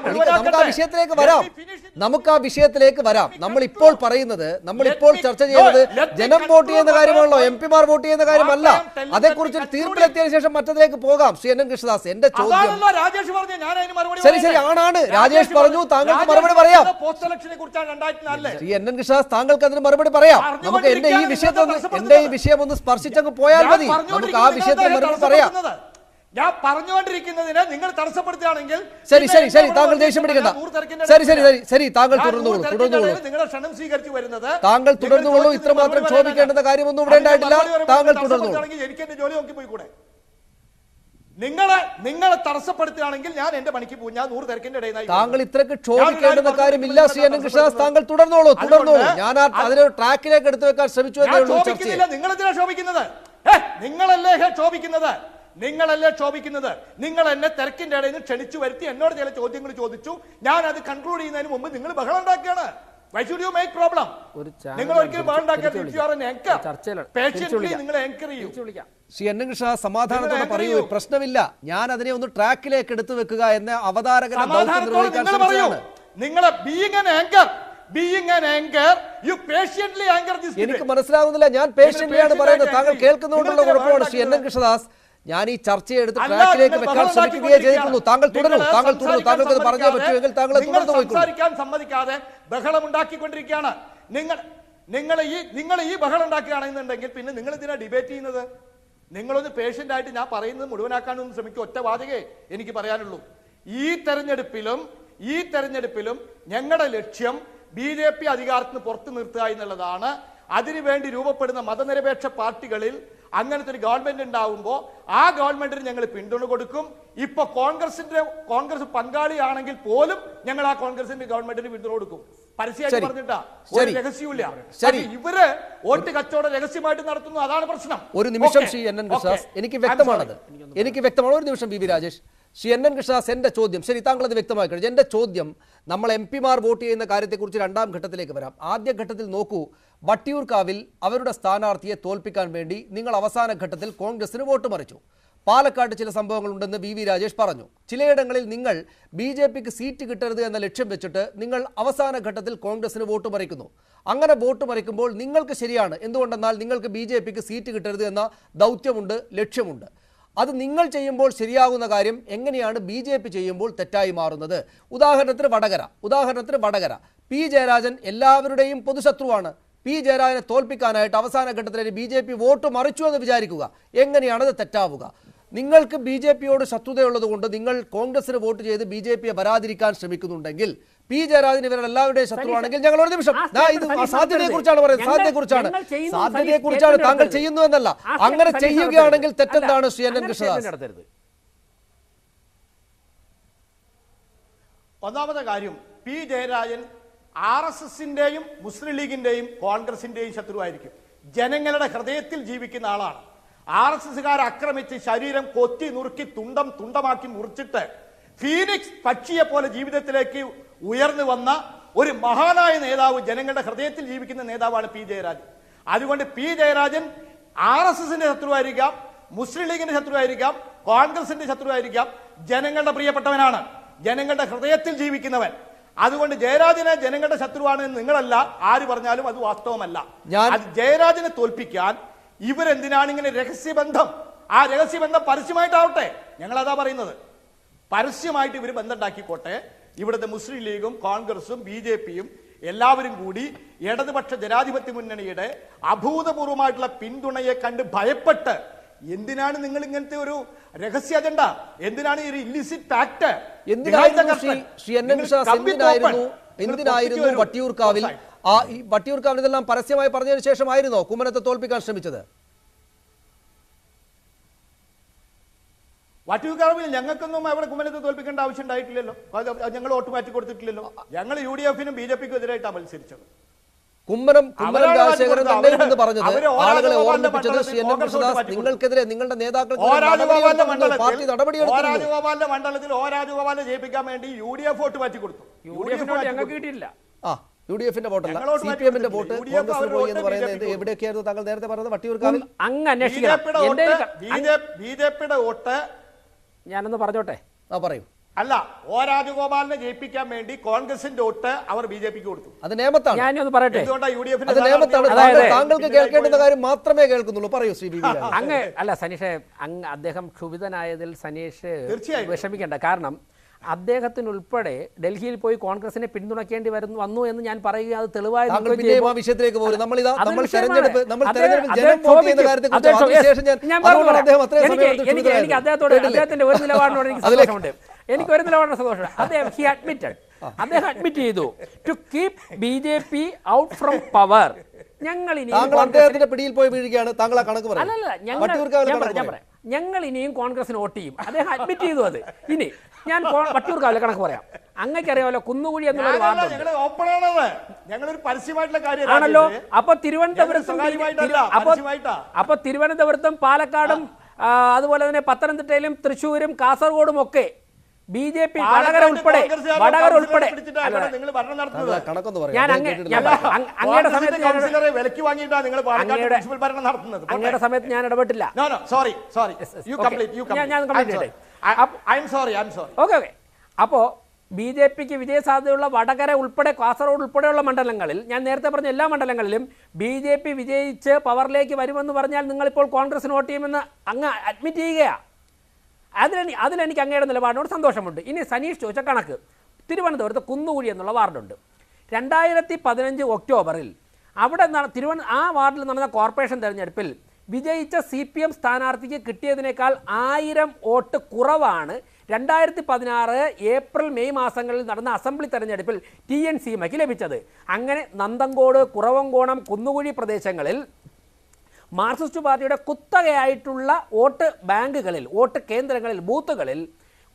നമുക്ക് ആ വിഷയത്തിലേക്ക് വരാം. നമ്മളിപ്പോൾ പറയുന്നത്, നമ്മളിപ്പോൾ ചർച്ച ചെയ്യുന്നത് ജനം വോട്ട് ചെയ്യുന്ന കാര്യമാണല്ലോ, MP-മാർ വോട്ട് ചെയ്യുന്ന കാര്യമല്ല. അതേക്കുറിച്ച് തീർപ്പിലെത്തിയതിനു ശേഷം മറ്റതിലേക്ക് പോകാം. ശ്രീ NN കൃഷ്ണദാസ്, എന്റെ ചോദ്യം ശരി ആണ്. രാജേഷ് പറഞ്ഞു, താങ്കൾക്ക് മറുപടി പറയാം. ശ്രീ NN കൃഷ്ണദാസ്, താങ്കൾക്ക് അതിന് മറുപടി പറയാം. നമുക്ക് എന്റെ ഈ വിഷയം ഒന്ന് സ്പർശിച്ചങ്ങ് പോയാൽ മതി. നമുക്ക് ആ വിഷയത്തിന് മറുപടി പറയാം. ഞാൻ പറഞ്ഞുകൊണ്ടിരിക്കുന്നതിനെ നിങ്ങൾ തടസ്സപ്പെടുത്തുകയാണെങ്കിൽ ശരി താങ്കൾ ദേഷ്യം പിടിക്കണ്ട. ശരി താങ്കൾ തുടർന്നോളൂ. നിങ്ങളുടെ ക്ഷണം സ്വീകരിച്ചു വരുന്നത് താങ്കൾ തുടർന്നോളൂ. ഇത്രമാത്രം ക്ഷോഭിക്കേണ്ടുന്ന കാര്യമൊന്നും ഇവിടെ ഉണ്ടായിട്ടില്ല. താങ്കൾ തുടർന്നോളൂ. എനിക്ക് എന്റെ ജോലി നോക്കി പോയിക്കൂടെ? നിങ്ങളെ തടസ്സപ്പെടുത്തുകയാണെങ്കിൽ ഞാൻ എന്റെ പണിക്ക് പോകും. ഞാൻ 100 തിരക്കിന്റെ ഇടയിൽ താങ്കൾ ഇത്രക്ക് ക്ഷോഭിക്കേണ്ടുന്ന കാര്യമില്ല ശ്രീ എൻ കൃഷ്ണദാസ്. താങ്കൾ തുടർന്നോളൂ. ഞാൻ അതിനൊരു ട്രാക്കിലേക്ക് എടുത്തു വെക്കാൻ ശ്രമിച്ചു. നിങ്ങളെന്തിനാ ക്ഷോഭിക്കുന്നത്? നിങ്ങളല്ലേ ക്ഷോഭിക്കുന്നത്? നിങ്ങൾ എന്നെ തിരക്കിന്റെ ഇടയിൽ നിന്ന് ക്ഷണിച്ചു വരുത്തി എന്നോട് ചില ചോദ്യങ്ങൾ ചോദിച്ചു. ഞാൻ അത് കൺക്ലൂഡ് ചെയ്യുന്നതിന് മുമ്പ് നിങ്ങൾ ബഹളം ഉണ്ടാക്കുകയാണ്. Why should you make problem? നിങ്ങൾ ഒരിക്കലും ബഹളം ഉണ്ടാക്കിയാൽ നിങ്ങൾ ആങ്കർ ചെയ്യൂ. ശ്രീ എൻ കൃഷ്ണ സമാധാനത്തോടെ പറയൂ, പ്രശ്നമില്ല. ഞാൻ അതിനെ ഒന്ന് ട്രാക്കിലേക്ക് എടുത്തു വെക്കുക എന്ന അവതാരകനെ നിർവഹിക്കാൻ ശ്രമിക്കുകയാണ്. നിങ്ങളെ എനിക്ക് മനസ്സിലാകുന്നില്ല. ഞാൻ പേഷ്യന്റിലാണ് പറയുന്നത്. താങ്കൾ കേൾക്കുന്നതുകൊണ്ടുള്ള കുഴപ്പമാണ് ശ്രീ എൻ കൃഷ്ണദാസ്. ഞാൻ ഈ ചർച്ചയെ എടുത്ത് ട്രാക്കിലേക്ക് വെക്കാൻ ശ്രമിക്കുകയേ ചെയ്തിട്ടുള്ളൂ. താങ്കൾ തുടരും. താങ്കൾക്ക് അത് പറഞ്ഞേ പറ്റുമെങ്കിൽ താങ്കൾ സംസാരിക്കാൻ സമ്മതിക്കാതെ ബഹളം ഉണ്ടാക്കിക്കൊണ്ടിരിക്കുകയാണ്. നിങ്ങൾ ഈ ബഹളം ഉണ്ടാക്കുകയാണെന്നുണ്ടെങ്കിൽ പിന്നെ നിങ്ങൾ ഇതിനാ ഡിബേറ്റ് ചെയ്യുന്നത്? നിങ്ങളൊന്ന് പേഷ്യന്റ് ആയിട്ട് ഞാൻ പറയുന്നത് മുഴുവനാക്കാനൊന്നും ശ്രമിക്കും. ഒറ്റ വാചകേ എനിക്ക് പറയാനുള്ളൂ. ഈ തെരഞ്ഞെടുപ്പിലും ഞങ്ങളുടെ ലക്ഷ്യം BJP അധികാരത്തിന് പുറത്തു നിർത്തുക എന്നുള്ളതാണ്. അതിനുവേണ്ടി രൂപപ്പെടുന്ന മതനിരപേക്ഷ പാർട്ടികളിൽ അങ്ങനത്തെ ഒരു ഗവൺമെന്റ് ഉണ്ടാവുമ്പോൾ ആ ഗവൺമെന്റിന് ഞങ്ങൾ പിന്തുണ കൊടുക്കും. ഇപ്പൊ കോൺഗ്രസ് പങ്കാളിയാണെങ്കിൽ പോലും ഞങ്ങൾ ആ കോൺഗ്രസിന്റെ ഗവൺമെന്റിന് പിന്തുണ കൊടുക്കും. പരസ്യമായിട്ട് പറഞ്ഞിട്ടാ, ഒരു രഹസ്യമില്ല. ഇവര് വോട്ട് കച്ചവടം രഹസ്യമായിട്ട് നടത്തുന്നു. അതാണ് പ്രശ്നം. ഒരു നിമിഷം ശ്രീ എൻ കൃഷ്ണദാസ്, എനിക്ക് വ്യക്തമാണ്. ഒരു നിമിഷം ബി രാജേഷ്. ശ്രീ എൻ കൃഷ്ണദാസ്, എന്റെ ചോദ്യം ശരി, താങ്കൾ അത് വ്യക്തമായി കഴിഞ്ഞു. എന്റെ ചോദ്യം, നമ്മൾ MP-മാർ വോട്ട് ചെയ്യുന്ന കാര്യത്തെക്കുറിച്ച് രണ്ടാം ഘട്ടത്തിലേക്ക് വരാം. ആദ്യ ഘട്ടത്തിൽ നോക്കൂ, വട്ടിയൂർക്കാവിൽ അവരുടെ സ്ഥാനാർത്ഥിയെ തോൽപ്പിക്കാൻ വേണ്ടി നിങ്ങൾ അവസാന ഘട്ടത്തിൽ കോൺഗ്രസിന് വോട്ട് മറിച്ചു. പാലക്കാട് ചില സംഭവങ്ങളുണ്ടെന്ന് വി രാജേഷ് പറഞ്ഞു. ചിലയിടങ്ങളിൽ നിങ്ങൾ BJPക്ക് സീറ്റ് കിട്ടരുത് എന്ന ലക്ഷ്യം വെച്ചിട്ട് നിങ്ങൾ അവസാന ഘട്ടത്തിൽ കോൺഗ്രസിന് വോട്ട് മറിക്കുന്നു. അങ്ങനെ വോട്ട് മറിക്കുമ്പോൾ നിങ്ങൾക്ക് ശരിയാണ്. എന്തുകൊണ്ടെന്നാൽ നിങ്ങൾക്ക് BJPക്ക് സീറ്റ് കിട്ടരുത് എന്ന ദൗത്യമുണ്ട്, ലക്ഷ്യമുണ്ട്. അത് നിങ്ങൾ ചെയ്യുമ്പോൾ ശരിയാകുന്ന കാര്യം എങ്ങനെയാണ് BJP ചെയ്യുമ്പോൾ തെറ്റായി മാറുന്നത്? ഉദാഹരണത്തിന് വടകര P ജയരാജൻ എല്ലാവരുടെയും പൊതുശത്രുവാണ്. P ജയരാജനെ തോൽപ്പിക്കാനായിട്ട് അവസാന ഘട്ടത്തിൽ BJP വോട്ട് മറിച്ചു എന്ന് വിചാരിക്കുക. എങ്ങനെയാണത് തെറ്റാവുക? നിങ്ങൾക്ക് BJPയോട് ശത്രുതയുള്ളത് കൊണ്ട് നിങ്ങൾ കോൺഗ്രസിന് വോട്ട് ചെയ്ത് BJPയെ വരാതിരിക്കാൻ ശ്രമിക്കുന്നുണ്ടെങ്കിൽ P ജയരാജൻ ഇവരെല്ലാവരുടെയും ശത്രുവാണെങ്കിൽ ഞങ്ങൾ ഒരു നിമിഷം സാധ്യതയെക്കുറിച്ചാണ് പറയുന്നത്. സാധ്യതയെക്കുറിച്ചാണ് താങ്കൾ ചെയ്യുന്നു എന്നല്ല. അങ്ങനെ ചെയ്യുകയാണെങ്കിൽ തെറ്റെന്താണ് ശ്രീ എൻ കൃഷ്ണദാസ്? ഒന്നാമത്തെ കാര്യം, P ജയരാജൻ RSSന്റെയും മുസ്ലിം ലീഗിന്റെയും കോൺഗ്രസിന്റെയും ശത്രുവായിരിക്കും. ജനങ്ങളുടെ ഹൃദയത്തിൽ ജീവിക്കുന്ന ആളാണ്. RSSകാർ ആക്രമിച്ച് ശരീരം കൊത്തി നുറുക്കി തുണ്ടമാക്കി മുറിച്ചിട്ട് ഫീനിക്സ് പക്ഷിയെ പോലെ ജീവിതത്തിലേക്ക് ഉയർന്നു വന്ന ഒരു മഹാനായ നേതാവ്, ജനങ്ങളുടെ ഹൃദയത്തിൽ ജീവിക്കുന്ന നേതാവാണ് P ജയരാജൻ. അതുകൊണ്ട് P ജയരാജൻ RSSന്റെ ശത്രുവായിരിക്കാം, മുസ്ലിം ലീഗിന്റെ ശത്രുവായിരിക്കാം, കോൺഗ്രസിന്റെ ശത്രുവായിരിക്കാം. ജനങ്ങളുടെ പ്രിയപ്പെട്ടവനാണ്, ജനങ്ങളുടെ ഹൃദയത്തിൽ ജീവിക്കുന്നവൻ. അതുകൊണ്ട് ജയരാജനെ ജനങ്ങളുടെ ശത്രുവാണ് എന്ന് നിങ്ങളല്ല ആര് പറഞ്ഞാലും അത് വാസ്തവമല്ല. ജയരാജനെ തോൽപ്പിക്കാൻ ഇവരെന്തിനാണ് ഇങ്ങനെ രഹസ്യബന്ധം? ആ രഹസ്യബന്ധം പരസ്യമായിട്ടാവട്ടെ. ഞങ്ങൾ അതാ പറയുന്നത്. പരസ്യമായിട്ട് ഇവർ ബന്ധം ഉണ്ടാക്കിക്കോട്ടെ. ഇവിടുത്തെ മുസ്ലിം ലീഗും കോൺഗ്രസും BJPയും എല്ലാവരും കൂടി ഇടതുപക്ഷ ജനാധിപത്യ മുന്നണിയുടെ അഭൂതപൂർവമായിട്ടുള്ള പിന്തുണയെ കണ്ട് ഭയപ്പെട്ട് എന്തിനാണ് നിങ്ങൾ ഇങ്ങനത്തെ ഒരു രഹസ്യ അജണ്ട? എന്തിനാണ് ഈ ഇല്ലിസിറ്റ് ആക്ട്? എന്തിനായിരുന്നു വട്ടിയൂർക്കാവിൽ ഇതെല്ലാം പരസ്യമായി പറഞ്ഞതിന് ശേഷമായിരുന്നോ കുമ്മനത്തെ തോൽപ്പിക്കാൻ ശ്രമിച്ചത്? വട്ടിയൂർക്കാവിൽ ഞങ്ങൾക്കൊന്നും അവിടെ കുമ്മനത്തെ തോൽപ്പിക്കേണ്ട ആവശ്യം ഉണ്ടായിട്ടില്ലല്ലോ. ഞങ്ങൾ വോട്ട് മാറ്റി കൊടുത്തിട്ടില്ലല്ലോ. ഞങ്ങൾ UDFനും BJPക്കും എതിരായിട്ടാണ് മത്സരിച്ചത്. കുമ്മനം രാജശേഖരൻ തന്നെയും എന്ന് പറഞ്ഞത് ആളുകളെ ഓർമ്മിപ്പിച്ചത് ശ്രീ എൻ കൃഷ്ണദാസ് നിങ്ങൾക്കെതിരെ നിങ്ങളുടെ നേതാക്കൾക്ക് പാർട്ടി നടപടിയെടുത്തു. രാജഗോപാലിന്റെ മണ്ഡലത്തിൽ രാജഗോപാലിനെ ജയിപ്പിക്കാൻ വേണ്ടി UDF വോട്ട് മാറ്റി കൊടുത്തു. UDFന്റെ വോട്ടല്ല, CPMന്റെ വോട്ട് കോൺഗ്രസിന് പോയി എന്ന് പറയുന്നത് എവിടെയൊക്കെയായിരുന്നു താങ്കൾ നേരത്തെ പറഞ്ഞത്? വട്ടിയൂർക്കാവിൽ. BJPയുടെ വോട്ട് ഞാനൊന്ന് പറഞ്ഞോട്ടെ. പറയൂ. അല്ല, രാജഗോപാലിനെ ജയിപ്പിക്കാൻ വേണ്ടി കോൺഗ്രസിന്റെ വോട്ട് അവർ BJPക്ക് കൊടുത്തു. അത് നിയമത്താണ്. ഞാനൊന്ന് പറയട്ടെ. അത് നിയമത്താണ്. താങ്കൾക്ക് കേൾക്കേണ്ടുന്ന കാര്യം മാത്രമേ കേൾക്കുന്നുള്ളൂ. പറയൂ ശ്രീ വി. അങ്ങ് അല്ല സനീഷെ, അങ്ങ് അദ്ദേഹം ക്ഷുഭിതനായതിൽ സനീഷ് വിഷമിക്കേണ്ട. കാരണം അദ്ദേഹത്തിനുൾപ്പെടെ ഡൽഹിയിൽ പോയി കോൺഗ്രസിനെ പിന്തുണയ്ക്കേണ്ടി വന്നു എന്ന് ഞാൻ പറയുക, അത് തെളിവായി വിഷയത്തിലേക്ക് പോകും. എനിക്ക് അദ്ദേഹത്തിന്റെ ഒരു നിലപാടിനോട് എനിക്ക് സന്തോഷമുണ്ട്. സന്തോഷമുണ്ട്. അദ്ദേഹം അഡ്മിറ്റ് ചെയ്തു to keep BJP out from power. ഞങ്ങൾ പിടിയിൽ പോയി വീഴുകയാണ്. താങ്കൾ ആ കണക്ക് പറയാം. ഞങ്ങൾ ഇനിയും കോൺഗ്രസിന് വോട്ട് ചെയ്യും. അദ്ദേഹം അഡ്മിറ്റ് ചെയ്തു അത്. ഇനി ഞാൻ വട്ടിയൂർക്കാവിലെ കണക്ക് പറയാം. അങ്ങക്കറിയാമല്ലോ കുന്നുകുഴി എന്നുള്ള ആണല്ലോ. അപ്പൊ തിരുവനന്തപുരത്തും പാലക്കാടും അതുപോലെ തന്നെ പത്തനംതിട്ടയിലും തൃശ്ശൂരും കാസർഗോഡും ഒക്കെ BJP വടകര ഉൾപ്പെടെ ഞാൻ അങ്ങയുടെ സമയത്ത് ഞാൻ ഇടപെട്ടില്ല. അപ്പോ BJPക്ക് വിജയസാധ്യതയുള്ള വടകര ഉൾപ്പെടെ കാസർഗോഡ് ഉൾപ്പെടെയുള്ള മണ്ഡലങ്ങളിൽ, ഞാൻ നേരത്തെ പറഞ്ഞ എല്ലാ മണ്ഡലങ്ങളിലും BJP വിജയിച്ച് പവറിലേക്ക് വരുമെന്ന് പറഞ്ഞാൽ നിങ്ങളിപ്പോൾ കോൺഗ്രസിന് വോട്ട് ചെയ്യുമെന്ന് അങ്ങ് അഡ്മിറ്റ് ചെയ്യുകയാണ്. അതിലെനിക്ക് അങ്ങയുടെ നിലപാടിനോട് സന്തോഷമുണ്ട്. ഇനി സനീഷ് ചോദിച്ച കണക്ക്, തിരുവനന്തപുരത്ത് കുന്നുകുഴി എന്നുള്ള വാർഡുണ്ട്. 2015 ഒക്ടോബറിൽ അവിടെ ആ വാർഡിൽ നടന്ന കോർപ്പറേഷൻ തെരഞ്ഞെടുപ്പിൽ വിജയിച്ച CPM സ്ഥാനാർത്ഥിക്ക് കിട്ടിയതിനേക്കാൾ 1000 വോട്ട് കുറവാണ് 2016 ഏപ്രിൽ മെയ് മാസങ്ങളിൽ നടന്ന അസംബ്ലി തെരഞ്ഞെടുപ്പിൽ TN സീമയ്ക്ക് ലഭിച്ചത്. അങ്ങനെ നന്തങ്കോട്, കുറവങ്കോണം, കുന്നുകുഴി പ്രദേശങ്ങളിൽ മാർക്സിസ്റ്റ് പാർട്ടിയുടെ കുത്തകയായിട്ടുള്ള വോട്ട് ബാങ്കുകളിൽ, വോട്ട് കേന്ദ്രങ്ങളിൽ, ബൂത്തുകളിൽ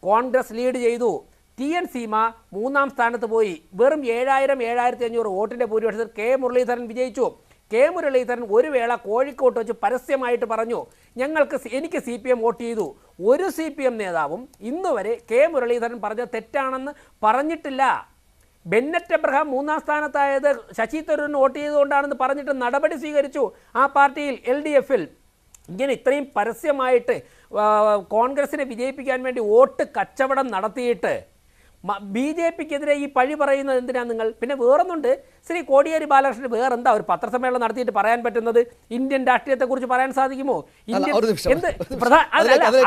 കോൺഗ്രസ് ലീഡ് ചെയ്തു. TN സീമ 3ാം സ്ഥാനത്ത് പോയി. വെറും 7,500 വോട്ടിൻ്റെ ഭൂരിപക്ഷത്തിൽ K മുരളീധരൻ വിജയിച്ചു. K മുരളീധരൻ ഒരു വേള കോഴിക്കോട്ട് വെച്ച് പരസ്യമായിട്ട് പറഞ്ഞു, എനിക്ക് CPM വോട്ട് ചെയ്തു. ഒരു CPM നേതാവും ഇന്നുവരെ K മുരളീധരൻ പറഞ്ഞത് തെറ്റാണെന്ന് പറഞ്ഞിട്ടില്ല. ബെന്നറ്റ് എബ്രഹാം 3ാം സ്ഥാനത്തായത് ശശി തരൂരിന് വോട്ട് ചെയ്തുകൊണ്ടാണെന്ന് പറഞ്ഞിട്ട് നടപടി സ്വീകരിച്ചു ആ പാർട്ടിയിൽ, LDF-ൽ. ഇങ്ങനെ ഇത്രയും പരസ്യമായിട്ട് കോൺഗ്രസിനെ വിജയിപ്പിക്കാൻ വേണ്ടി വോട്ട് കച്ചവടം നടത്തിയിട്ട് BJPക്കെതിരെ ഈ പഴി പറയുന്നത് എന്തിനാണ് നിങ്ങൾ? പിന്നെ വേറൊന്നുണ്ട്, ശ്രീ കോടിയേരി ബാലകൃഷ്ണൻ വേറെന്താ ഒരു പത്രസമ്മേളനം നടത്തിയിട്ട് പറയാൻ പറ്റുന്നത്? ഇന്ത്യൻ രാഷ്ട്രീയത്തെക്കുറിച്ച് പറയാൻ സാധിക്കുമോ?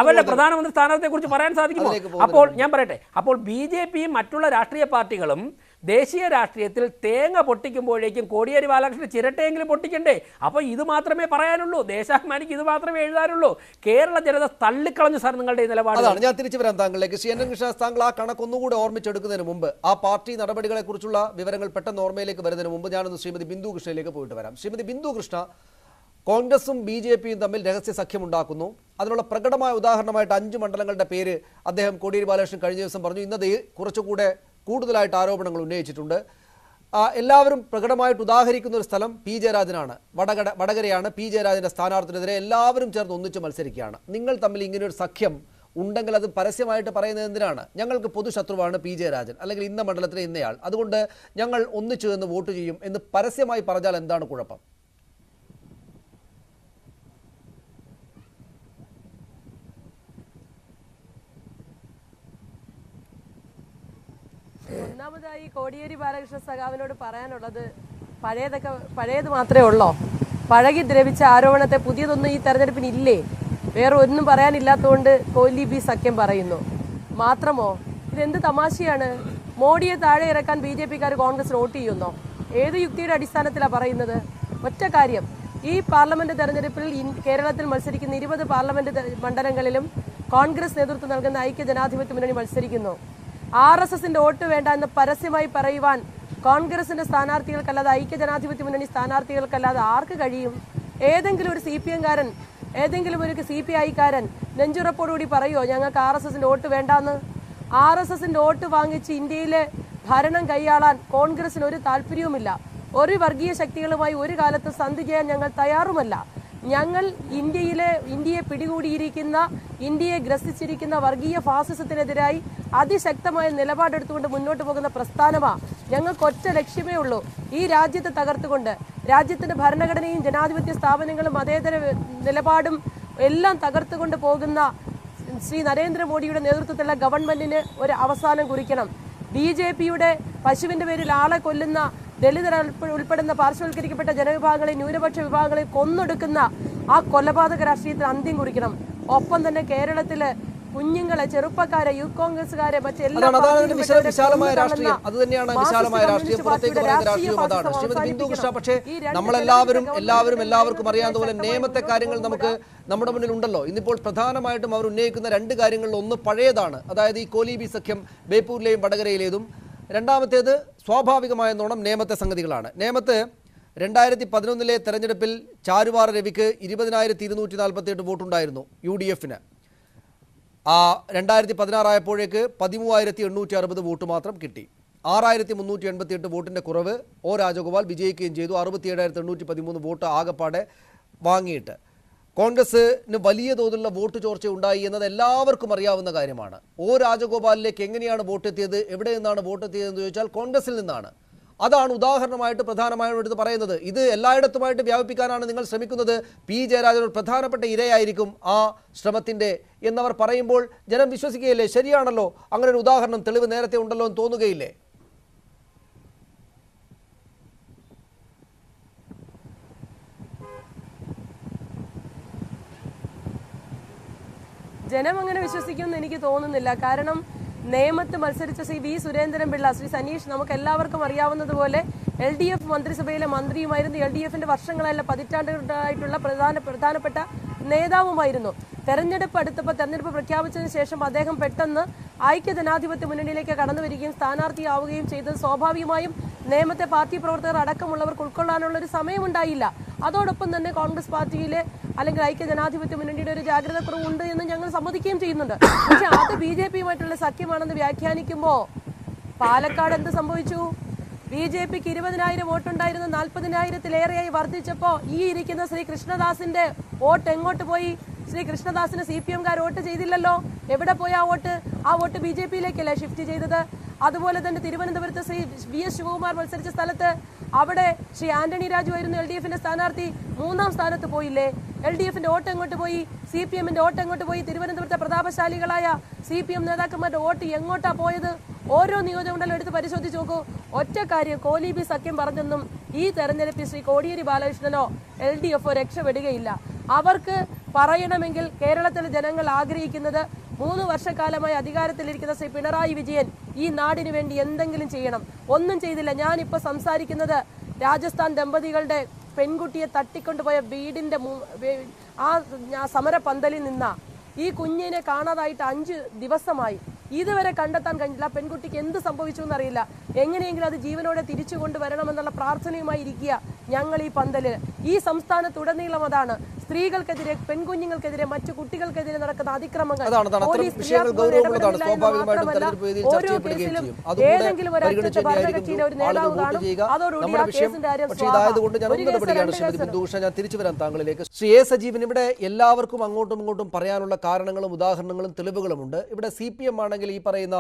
അവരുടെ പ്രധാനമന്ത്രി സ്ഥാനാർത്ഥിയെക്കുറിച്ച് പറയാൻ സാധിക്കുമോ? അപ്പോൾ ഞാൻ പറയട്ടെ, അപ്പോൾ BJPയും മറ്റുള്ള രാഷ്ട്രീയ പാർട്ടികളും ദേശീയ രാഷ്ട്രീയത്തിൽ തേങ്ങ പൊട്ടിക്കുമ്പോഴേക്കും കോടിയേരി ബാലകൃഷ്ണൻ ചിരട്ടയെങ്കിലും പൊട്ടിക്കണ്ടേ? അപ്പോൾ ഇത് മാത്രമേ പറയാനുള്ളൂ, ദേശാഭിമാനിക്ക് ഇത് മാത്രമേ എഴുതാനുള്ളൂ. കേരള ജനത തള്ളിക്കളഞ്ഞു സാർ നിങ്ങളുടെ ഈ നിലപാട്. ഞാൻ തിരിച്ചു വരാം താങ്കളിലേക്ക്. NN കൃഷ്ണദാസ്, താങ്കൾ ആ കണക്കൊന്നുകൂടെ ഓർമ്മിച്ചെടുക്കുന്നതിന് മുമ്പ്, ആ പാർട്ടി നടപടികളെ കുറിച്ചുള്ള വിവരങ്ങൾ പെട്ടെന്ന് ഓർമ്മയിലേക്ക് വരുന്നതിന് മുമ്പ് ഞാനൊന്ന് ശ്രീമതി ബിന്ദു കൃഷ്ണയിലേക്ക് പോയിട്ട് വരാം. ശ്രീമതി ബിന്ദു കൃഷ്ണ, കോൺഗ്രസും BJPയും തമ്മിൽ രഹസ്യ സഖ്യമുണ്ടാക്കുന്നു. അതിനുള്ള പ്രകടമായ ഉദാഹരണമായിട്ട് 5 മണ്ഡലങ്ങളുടെ പേര് അദ്ദേഹം കോടിയേരി ബാലകൃഷ്ണൻ കഴിഞ്ഞ ദിവസം പറഞ്ഞു. ഇന്നത് കുറച്ചുകൂടെ കൂടുതലായിട്ട് ആരോപണങ്ങൾ ഉന്നയിച്ചിട്ടുണ്ട്. എല്ലാവരും പ്രകടമായിട്ട് ഉദാഹരിക്കുന്ന ഒരു സ്ഥലം P ജയരാജനാണ്, വടകരയാണ്. P ജയരാജന്റെ സ്ഥാനാർത്ഥിനെതിരെ എല്ലാവരും ചേർന്ന് ഒന്നിച്ച് മത്സരിക്കുകയാണ്. നിങ്ങൾ തമ്മിൽ ഇങ്ങനെയൊരു സഖ്യം ഉണ്ടെങ്കിൽ അത് പരസ്യമായിട്ട് പറയുന്നത് എന്തിനാണ്? ഞങ്ങൾക്ക് പൊതുശത്രുവാണ് P ജയരാജൻ, അല്ലെങ്കിൽ ഇന്ന മണ്ഡലത്തിലെ ഇന്നയാൾ, അതുകൊണ്ട് ഞങ്ങൾ ഒന്നിച്ചു നിന്ന് വോട്ട് ചെയ്യും എന്ന് പരസ്യമായി പറഞ്ഞാൽ എന്താണ് കുഴപ്പം? ഒന്നാമതായി കോടിയേരി ബാലകൃഷ്ണ സഖാവിനോട് പറയാനുള്ളത്, പഴയത് മാത്രമേ ഉള്ളോ? പഴകി ദ്രവിച്ച ആരോപണത്തെ പുതിയതൊന്നും ഈ തെരഞ്ഞെടുപ്പിന് ഇല്ലേ? വേറെ ഒന്നും പറയാനില്ലാത്തതുകൊണ്ട് കോഹ്ലി സഖ്യം പറയുന്നു മാത്രമോ? ഇതെന്ത് തമാശയാണ്? മോഡിയെ താഴെ ഇറക്കാൻ BJPക്കാർ കോൺഗ്രസ് വോട്ട് ചെയ്യുന്നോ? ഏത് യുക്തിയുടെ അടിസ്ഥാനത്തിലാണ് പറയുന്നത്? ഒറ്റ കാര്യം, ഈ പാർലമെന്റ് തെരഞ്ഞെടുപ്പിൽ കേരളത്തിൽ മത്സരിക്കുന്ന 20 പാർലമെന്റ് മണ്ഡലങ്ങളിലും കോൺഗ്രസ് നേതൃത്വം നൽകുന്ന ഐക്യ ജനാധിപത്യ മുന്നണി മത്സരിക്കുന്നു. RSSന്റെ വോട്ട് വേണ്ട എന്ന് പരസ്യമായി പറയുവാൻ കോൺഗ്രസിന്റെ സ്ഥാനാർത്ഥികൾക്കല്ലാതെ, ഐക്യ ജനാധിപത്യ മുന്നണി സ്ഥാനാർത്ഥികൾക്കല്ലാതെ ആർക്ക് കഴിയും? ഏതെങ്കിലും ഒരു CPM-കാരൻ, ഏതെങ്കിലും ഒരു CPI-കാരൻ നെഞ്ചുറപ്പോടുകൂടി പറയുമോ ഞങ്ങൾക്ക് RSSന്റെ വോട്ട് വേണ്ടാന്ന്? RSSന്റെ വോട്ട് വാങ്ങിച്ച് ഇന്ത്യയിലെ ഭരണം കൈയാളാൻ കോൺഗ്രസിന് ഒരു താല്പര്യവുമില്ല. ഒരു വർഗീയ ശക്തികളുമായി ഒരു കാലത്ത് സന്ധി ചെയ്യാൻ ഞങ്ങൾ തയ്യാറുമല്ല. ഞങ്ങൾ ഇന്ത്യയെ പിടികൂടിയിരിക്കുന്ന, ഇന്ത്യയെ ഗ്രസിച്ചിരിക്കുന്ന വർഗീയ ഫാസിസത്തിനെതിരായി അതിശക്തമായ നിലപാടെടുത്തുകൊണ്ട് മുന്നോട്ട് പോകുന്ന പ്രസ്ഥാനമാണ്. ഞങ്ങൾക്ക് ഒറ്റ ലക്ഷ്യമേ ഉള്ളൂ, ഈ രാജ്യത്തെ തകർത്തുകൊണ്ട്, രാജ്യത്തിന്റെ ഭരണഘടനയും ജനാധിപത്യ സ്ഥാപനങ്ങളും മതേതര നിലപാടും എല്ലാം തകർത്തുകൊണ്ട് പോകുന്ന ശ്രീ നരേന്ദ്രമോദിയുടെ നേതൃത്വത്തിലുള്ള ഗവൺമെന്റിന് ഒരു അവസാനം കുറിക്കണം. BJPയുടെ പശുവിന്റെ പേരിൽ ആളെ കൊല്ലുന്ന, ദളിതർ ഉൾപ്പെടുന്ന പാർശ്വവൽക്കരിക്കപ്പെട്ട ജനവിഭാഗങ്ങളെ, ന്യൂനപക്ഷ വിഭാഗങ്ങളെ കൊന്നൊടുക്കുന്ന ആ കൊലപാതക രാഷ്ട്രീയത്തിന് അന്ത്യം കുറിക്കണം. ഒപ്പം തന്നെ കേരളത്തില് കുഞ്ഞുങ്ങളെ, ചെറുപ്പക്കാരെ, യൂത്ത് കോൺഗ്രസ്സുകാരെ, വിശാലമായ രാഷ്ട്രീയം. അത് തന്നെയാണ് വിശാലമായ രാഷ്ട്രീയം. പുറത്തേക്ക് പറയുന്ന രാഷ്ട്രീയം അതാണ്. ശ്രീമതി ബിന്ദു കൃഷ്ണ, പക്ഷേ എല്ലാവർക്കും അറിയാവുന്ന പോലെ നിയമത്തെ കാര്യങ്ങൾ നമുക്ക് നമ്മുടെ മുന്നിൽ ഉണ്ടല്ലോ. ഇന്നിപ്പോൾ പ്രധാനമായിട്ടും അവർ ഉന്നയിക്കുന്ന രണ്ട് കാര്യങ്ങളിൽ ഒന്ന് പഴയതാണ്, അതായത് ഈ കോലീബി സഖ്യം ബേപ്പൂരിലെയും വടകരയിലേതും. രണ്ടാമത്തേത് സ്വാഭാവികമായ നോണം നേമത്തെ സംഗതികളാണ്. നേമത്ത് 2011 തെരഞ്ഞെടുപ്പിൽ ചാരുവാറ രവിക്ക് 20,248 വോട്ടുണ്ടായിരുന്നു UDF-ന്. 2016 ആയപ്പോഴേക്ക് 13,860 വോട്ട് മാത്രം കിട്ടി. 6,388 വോട്ടിൻ്റെ കുറവ്. ഒ രാജഗോപാൽ വിജയിക്കുകയും ചെയ്തു. 67,813 വോട്ട് ആകപ്പാടെ വാങ്ങിയിട്ട്. കോൺഗ്രസിന് വലിയ തോതിലുള്ള വോട്ട് ചോർച്ച ഉണ്ടായി എന്നത് എല്ലാവർക്കും അറിയാവുന്ന കാര്യമാണ്. ഒ രാജഗോപാലിലേക്ക് എങ്ങനെയാണ് വോട്ടെത്തിയത്, എവിടെ നിന്നാണ് വോട്ടെത്തിയതെന്ന് ചോദിച്ചാൽ കോൺഗ്രസിൽ നിന്നാണ്. അതാണ് ഉദാഹരണമായിട്ട് പ്രധാനമായും എടുത്ത് പറയുന്നത്. ഇത് എല്ലായിടത്തുമായിട്ട് വ്യാപിപ്പിക്കാനാണ് നിങ്ങൾ ശ്രമിക്കുന്നത്. പി ജയരാജൻ ഒരു പ്രധാനപ്പെട്ട ഇരയായിരിക്കും ആ ശ്രമത്തിൻ്റെ എന്നവർ പറയുമ്പോൾ ജനം വിശ്വസിക്കുകയില്ലേ? ശരിയാണല്ലോ, അങ്ങനെ ഒരു ഉദാഹരണം, തെളിവ് നേരത്തെ ഉണ്ടല്ലോ എന്ന് തോന്നുകയില്ലേ? ജനം അങ്ങനെ വിശ്വസിക്കുമെന്ന് എനിക്ക് തോന്നുന്നില്ല. കാരണം നേമത്ത് മത്സരിച്ച ശ്രീ വി സുരേന്ദ്രൻപിള്ള, ശ്രീ സനീഷ്, നമുക്ക് എല്ലാവർക്കും അറിയാവുന്നതുപോലെ LDF മന്ത്രിസഭയിലെ മന്ത്രിയുമായിരുന്നു. LDF-ന്റെ വർഷങ്ങളല്ല പതിറ്റാണ്ടുകളായിട്ടുള്ള പ്രധാനപ്പെട്ട നേതാവുമായിരുന്നു. തെരഞ്ഞെടുപ്പ് അടുത്തപ്പോൾ തെരഞ്ഞെടുപ്പ് പ്രഖ്യാപിച്ചതിന് ശേഷം അദ്ദേഹം പെട്ടെന്ന് ഐക്യജനാധിപത്യ മുന്നണിയിലേക്ക് കടന്നു വരികയും സ്ഥാനാർത്ഥിയാവുകയും ചെയ്തത് സ്വാഭാവികമായും നേമത്തെ പാർട്ടി പ്രവർത്തകർ അടക്കമുള്ളവർക്ക് ഉൾക്കൊള്ളാനുള്ള ഒരു സമയമുണ്ടായില്ല. അതോടൊപ്പം തന്നെ കോൺഗ്രസ് പാർട്ടിയിലെ അല്ലെങ്കിൽ ഐക്യജനാധിപത്യ മുന്നണിയുടെ ഒരു ജാഗ്രത കുറവുണ്ട് എന്ന് ഞങ്ങൾ സമ്മതിക്കുകയും ചെയ്യുന്നുണ്ട്. പക്ഷെ അത് BJP-യുമായിട്ടുള്ള സഖ്യമാണെന്ന് വ്യാഖ്യാനിക്കുമ്പോൾ പാലക്കാട് എന്ത് സംഭവിച്ചു? BJP-ക്ക് 20,000 വോട്ടുണ്ടായിരുന്നു, 40,000-ലേറെയായി വർദ്ധിച്ചപ്പോൾ ഈ ഇരിക്കുന്ന ശ്രീ കൃഷ്ണദാസിന്റെ വോട്ട് എങ്ങോട്ട് പോയി? ശ്രീ കൃഷ്ണദാസിന് CPM-കാർ വോട്ട് ചെയ്തില്ലല്ലോ. എവിടെ പോയി ആ വോട്ട്? ആ വോട്ട് BJP-യിലേക്കല്ലേ ഷിഫ്റ്റ് ചെയ്തത്. അതുപോലെ തന്നെ തിരുവനന്തപുരത്ത് ശ്രീ VS ശിവകുമാർ മത്സരിച്ച സ്ഥലത്ത് അവിടെ ശ്രീ ആന്റണി രാജു ആയിരുന്നു LDF-ന്റെ സ്ഥാനാർത്ഥി, 3ാം സ്ഥാനത്ത് പോയില്ലേ? LDF-ന്റെ വോട്ട് എങ്ങോട്ട് പോയി? CPM-ന്റെ വോട്ട് എങ്ങോട്ട് പോയി? തിരുവനന്തപുരത്തെ പ്രതാപശാലികളായ CPM നേതാക്കന്മാരുടെ വോട്ട് എങ്ങോട്ടാ പോയത്? ഓരോ നിയോജകമണ്ഡലം എടുത്ത് പരിശോധിച്ച് നോക്കൂ. ഒറ്റ കാര്യം, കോലീബി സഖ്യം പറഞ്ഞെന്നും ഈ തെരഞ്ഞെടുപ്പിൽ ശ്രീ കോടിയേരി ബാലകൃഷ്ണനോ LDF-ഓ രക്ഷപ്പെടുകയില്ല. അവർക്ക് പറയണമെങ്കിൽ കേരളത്തിലെ ജനങ്ങൾ ആഗ്രഹിക്കുന്നത് 3 വർഷക്കാലമായി അധികാരത്തിലിരിക്കുന്ന ശ്രീ പിണറായി വിജയൻ ഈ നാടിന് വേണ്ടി എന്തെങ്കിലും ചെയ്യണം. ഒന്നും ചെയ്തില്ല. ഞാനിപ്പോൾ സംസാരിക്കുന്നത് രാജസ്ഥാൻ ദമ്പതികളുടെ പെൺകുട്ടിയെ തട്ടിക്കൊണ്ടുപോയ വീടിന്റെ ആ സമര പന്തലിൽ നിന്ന ഈ കുഞ്ഞിനെ കാണാതായിട്ട് 5 ദിവസമായി. ഇതുവരെ കണ്ടെത്താൻ കഴിഞ്ഞില്ല. പെൺകുട്ടിക്ക് എന്ത് സംഭവിച്ചു എന്നറിയില്ല. എങ്ങനെയെങ്കിലും അത് ജീവനോടെ തിരിച്ചു കൊണ്ടുവരണമെന്നുള്ള പ്രാർത്ഥനയുമായി ഇരിക്കുക ഞങ്ങൾ ഈ പന്തലിൽ. ഈ സംസ്ഥാനത്തുടനീളം അതാണ്. സ്ത്രീകൾക്കെതിരെ, പെൺകുഞ്ഞുങ്ങൾക്കെതിരെ, മറ്റു കുട്ടികൾക്കെതിരെ നടക്കുന്ന അതിക്രമങ്ങൾ ഓരോ കേസിലും ഏതെങ്കിലും ഒരു അറ്റത്തെ ഭരണകക്ഷിയിലെ ഒരു നേതാവ് കാണും. അതോടുകൂടി ആ കേസിന്റെ കാര്യം ഞാൻ തിരിച്ചു വരാൻ താങ്കളിലേക്ക്. ശ്രീ എ സജീവൻ, ഇവിടെ എല്ലാവർക്കും അങ്ങോട്ടും ഇങ്ങോട്ടും പറയാനുള്ള കാരണങ്ങളും ഉദാഹരണങ്ങളും തെളിവുകളുമുണ്ട്. ഇവിടെ CPM ആണെങ്കിൽ ഈ പറയുന്ന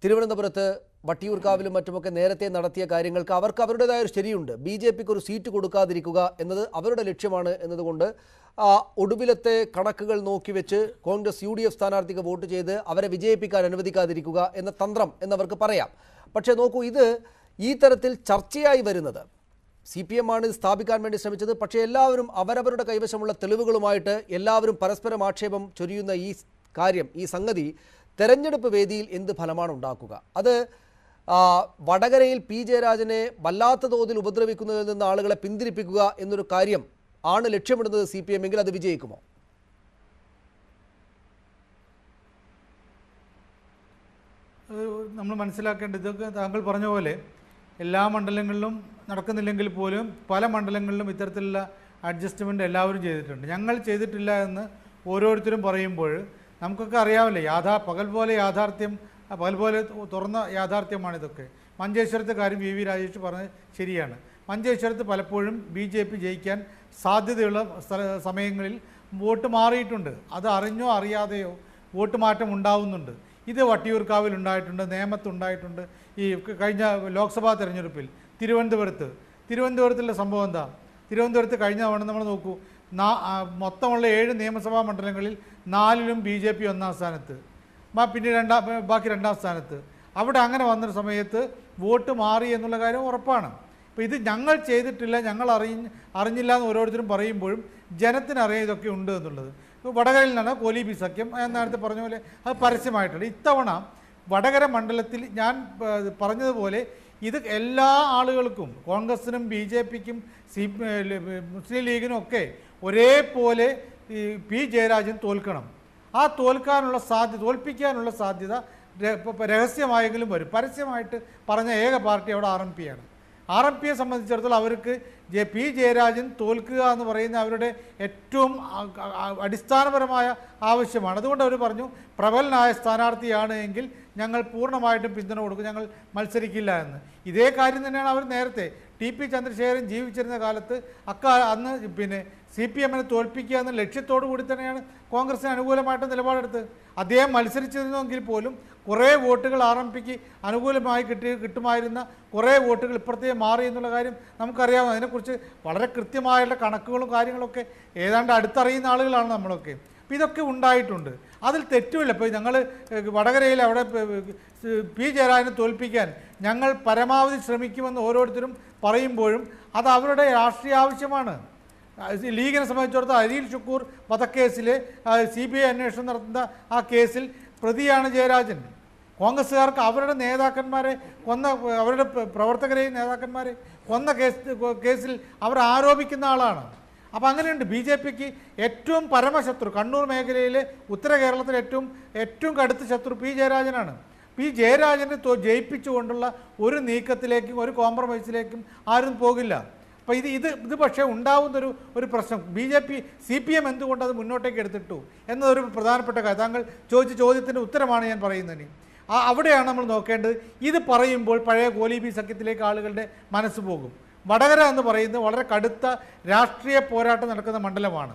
തിരുവനന്തപുരത്ത് വട്ടിയൂർക്കാവിലും മറ്റുമൊക്കെ നേരത്തെ നടത്തിയ കാര്യങ്ങൾക്ക് അവർക്ക് അവരുടേതായ ഒരു ശരിയുണ്ട്. BJP-ക്ക് ഒരു സീറ്റ് കൊടുക്കാതിരിക്കുക എന്നത് അവരുടെ ലക്ഷ്യമാണ് എന്നതുകൊണ്ട് ഒടുവിലത്തെ കണക്കുകൾ നോക്കിവെച്ച് കോൺഗ്രസ് UDF സ്ഥാനാർത്ഥിക്ക് വോട്ട് ചെയ്ത് അവരെ വിജയിപ്പിക്കാൻ അനുവദിക്കാതിരിക്കുക എന്ന തന്ത്രം എന്നവർക്ക് പറയാം. പക്ഷേ നോക്കൂ, ഇത് ഈ തരത്തിൽ ചർച്ചയായി വരുന്നത് CPM ആണ് ഇത് സ്ഥാപിക്കാൻ വേണ്ടി ശ്രമിച്ചത്. പക്ഷേ എല്ലാവരും അവരവരുടെ കൈവശമുള്ള തെളിവുകളുമായിട്ട് എല്ലാവരും പരസ്പരം ആക്ഷേപം ചൊരിയുന്ന ഈ കാര്യം, ഈ സംഗതി തെരഞ്ഞെടുപ്പ് വേദിയിൽ എന്ത് ഫലമാണ് ഉണ്ടാക്കുക? അത് വടകരയിൽ P ജയരാജനെ വല്ലാത്ത തോതിൽ ഉപദ്രവിക്കുന്നതിൽ നിന്ന് ആളുകളെ പിന്തിരിപ്പിക്കുക എന്നൊരു കാര്യം ആണ് ലക്ഷ്യമിടുന്നത് CPM എങ്കിൽ അത് വിജയിക്കുമോ? നമ്മൾ മനസ്സിലാക്കേണ്ടത്, ഇതൊക്കെ താങ്കൾ പറഞ്ഞ പോലെ എല്ലാ മണ്ഡലങ്ങളിലും നടക്കുന്നില്ലെങ്കിൽ പോലും പല മണ്ഡലങ്ങളിലും ഇത്തരത്തിലുള്ള അഡ്ജസ്റ്റ്മെൻറ്റ് എല്ലാവരും ചെയ്തിട്ടുണ്ട്. ഞങ്ങൾ ചെയ്തിട്ടില്ല എന്ന് ഓരോരുത്തരും പറയുമ്പോൾ നമുക്കൊക്കെ അറിയാമല്ലേ, പകൽ പോലെ തുറന്ന യാഥാർത്ഥ്യമാണിതൊക്കെ. മഞ്ചേശ്വരത്തെ കാര്യം VV രാജേഷ് പറഞ്ഞത് ശരിയാണ്. മഞ്ചേശ്വരത്ത് പലപ്പോഴും BJP ജയിക്കാൻ സാധ്യതയുള്ള സമയങ്ങളിൽ വോട്ട് മാറിയിട്ടുണ്ട്. അത് അറിഞ്ഞോ അറിയാതെയോ വോട്ട് മാറ്റം ഉണ്ടാവുന്നുണ്ട്. ഇത് വട്ടിയൂർക്കാവിൽ ഉണ്ടായിട്ടുണ്ട്, നേമത്തുണ്ടായിട്ടുണ്ട്. ഈ കഴിഞ്ഞ ലോക്സഭാ തെരഞ്ഞെടുപ്പിൽ തിരുവനന്തപുരത്തുള്ള സംഭവം എന്താ? തിരുവനന്തപുരത്ത് കഴിഞ്ഞ തവണ നമ്മൾ നോക്കൂ, മൊത്തമുള്ള 7 നിയമസഭാ മണ്ഡലങ്ങളിൽ 4ലും BJP 1ാം സ്ഥാനത്ത്, പിന്നെ ബാക്കി 2ാം സ്ഥാനത്ത്. അവിടെ അങ്ങനെ വന്നൊരു സമയത്ത് വോട്ട് മാറി എന്നുള്ള കാര്യം ഉറപ്പാണ്. അപ്പോൾ ഇത് ഞങ്ങൾ ചെയ്തിട്ടില്ല, ഞങ്ങൾ അറിഞ്ഞില്ല എന്ന് ഓരോരുത്തരും പറയുമ്പോഴും ജനത്തിനറിയാം ഇതൊക്കെ ഉണ്ട് എന്നുള്ളത്. വടകരയിൽ നിന്നാണ് കോലീബി സഖ്യം. ഞാൻ നേരത്തെ പറഞ്ഞ പോലെ അത് പരസ്യമായിട്ടുണ്ട്. ഇത്തവണ വടകര മണ്ഡലത്തിൽ ഞാൻ പറഞ്ഞതുപോലെ ഇത് എല്ലാ ആളുകൾക്കും, കോൺഗ്രസിനും BJPക്കും മുസ്ലിം ലീഗിനും ഒക്കെ ഒരേപോലെ ഈ പി ജയരാജൻ തോൽക്കണം. ആ തോൽപ്പിക്കാനുള്ള സാധ്യത രഹസ്യമായെങ്കിലും വരും. പരസ്യമായിട്ട് പറഞ്ഞ ഏക പാർട്ടി അവിടെ RMP ആണ്. RMPയെ സംബന്ധിച്ചിടത്തോളം അവർക്ക് പി ജയരാജൻ തോൽക്കുക എന്ന് പറയുന്ന അവരുടെ ഏറ്റവും അടിസ്ഥാനപരമായ ആവശ്യമാണ്. അതുകൊണ്ട് അവർ പറഞ്ഞു, പ്രബലനായ സ്ഥാനാർത്ഥിയാണ് എങ്കിൽ ഞങ്ങൾ പൂർണ്ണമായിട്ടും പിന്തുണ കൊടുക്കും, ഞങ്ങൾ മത്സരിക്കില്ല എന്ന്. ഇതേ കാര്യം തന്നെയാണ് അവർ നേരത്തെ TP ചന്ദ്രശേഖരൻ ജീവിച്ചിരുന്ന കാലത്ത് അന്ന് പിന്നെ CPMനെ തോൽപ്പിക്കുക എന്ന ലക്ഷ്യത്തോടു കൂടി തന്നെയാണ് കോൺഗ്രസിന് അനുകൂലമായിട്ട് നിലപാടെടുത്തത്. അദ്ദേഹം മത്സരിച്ചിരുന്നെങ്കിൽ പോലും കുറേ വോട്ടുകൾ RMPക്ക് അനുകൂലമായി കിട്ടുമായിരുന്ന കുറേ വോട്ടുകൾ ഇപ്പുറത്തേ മാറി എന്നുള്ള കാര്യം നമുക്കറിയാം. അതിനെക്കുറിച്ച് വളരെ കൃത്യമായുള്ള കണക്കുകളും കാര്യങ്ങളൊക്കെ ഏതാണ്ട് അടുത്തറിയുന്ന ആളുകളാണ് നമ്മളൊക്കെ. അപ്പോൾ ഇതൊക്കെ ഉണ്ടായിട്ടുണ്ട്, അതിൽ തെറ്റുമില്ല. ഇപ്പോൾ ഞങ്ങൾ വടകരയിൽ അവിടെ പി ജയരാജനെ തോൽപ്പിക്കാൻ ഞങ്ങൾ പരമാവധി ശ്രമിക്കുമെന്ന് ഓരോരുത്തരും പറയുമ്പോഴും അത് അവരുടെ രാഷ്ട്രീയ ആവശ്യമാണ്. ലീഗിനെ സംബന്ധിച്ചിടത്തോളം അരിയിൽ ഷുക്കൂർ വധക്കേസിൽ CBI അന്വേഷണം നടത്തുന്ന ആ കേസിൽ പ്രതിയാണ് ജയരാജൻ. കോൺഗ്രസ്സുകാർക്ക് അവരുടെ നേതാക്കന്മാരെ അവരുടെ പ്രവർത്തകരെയും നേതാക്കന്മാരെ കൊന്ന കേസിൽ അവർ ആരോപിക്കുന്ന ആളാണ്. അപ്പോൾ അങ്ങനെയുണ്ട്. BJPക്ക് ഏറ്റവും പരമശത്രു, കണ്ണൂർ മേഖലയിലെ ഉത്തര കേരളത്തിലെ ഏറ്റവും കടുത്ത ശത്രു പി ജയരാജനാണ്. പി ജയരാജനെ ജയിപ്പിച്ചുകൊണ്ടുള്ള ഒരു നീക്കത്തിലേക്കും ഒരു കോംപ്രമൈസിലേക്കും ആരും പോകില്ല. അപ്പോൾ ഇത് പക്ഷേ ഉണ്ടാവുന്നൊരു പ്രശ്നം BJP CPM എന്തുകൊണ്ട് അത് മുന്നോട്ടേക്ക് എടുത്തിട്ടു എന്നതൊരു പ്രധാനപ്പെട്ട കാര്യം. താങ്കൾ ചോദിച്ച ചോദ്യത്തിൻ്റെ ഉത്തരമാണ് ഞാൻ പറയുന്നത്. അവിടെയാണ് നമ്മൾ നോക്കേണ്ടത്. ഇത് പറയുമ്പോൾ പഴയ കോലീബി സഖ്യത്തിലേക്ക് ആളുകളുടെ മനസ്സ് പോകും. വടകര എന്ന് പറയുന്നത് വളരെ കടുത്ത രാഷ്ട്രീയ പോരാട്ടം നടക്കുന്ന മണ്ഡലമാണ്.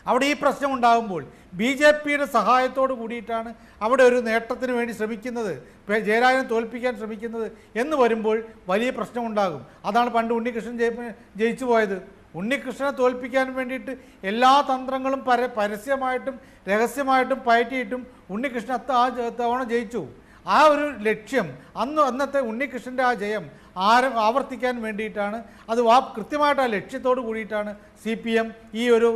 അവിടെ ഈ പ്രശ്നം ഉണ്ടാകുമ്പോൾ BJPയുടെ സഹായത്തോട് കൂടിയിട്ടാണ് അവിടെ ഒരു നേട്ടത്തിന് വേണ്ടി ശ്രമിക്കുന്നത്, ജയരാജനെ തോൽപ്പിക്കാൻ ശ്രമിക്കുന്നത് എന്ന് വരുമ്പോൾ വലിയ പ്രശ്നമുണ്ടാകും. അതാണ് പണ്ട് ഉണ്ണികൃഷ്ണൻ ജയിച്ചു പോയത്. ഉണ്ണികൃഷ്ണനെ തോൽപ്പിക്കാൻ വേണ്ടിയിട്ട് എല്ലാ തന്ത്രങ്ങളും പരസ്യമായിട്ടും രഹസ്യമായിട്ടും പയറ്റിയിട്ടും ഉണ്ണികൃഷ്ണൻ തവണ ജയിച്ചു. ആ ഒരു ലക്ഷ്യം അന്നത്തെ ഉണ്ണികൃഷ്ണൻ്റെ ആ ജയം ആവർത്തിക്കാൻ വേണ്ടിയിട്ടാണ്, അത് കൃത്യമായിട്ട് ആ ലക്ഷ്യത്തോട് കൂടിയിട്ടാണ് CPM ഈ ഒരു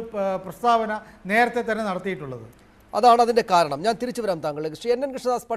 പ്രസ്താവന നേരത്തെ തന്നെ നടത്തിയിട്ടുള്ളത്. അതാണ് അതിൻ്റെ കാരണം. ഞാൻ തിരിച്ചു വരാം താങ്കളിലേക്ക്. ശ്രീ NN കൃഷ്ണദാസ്,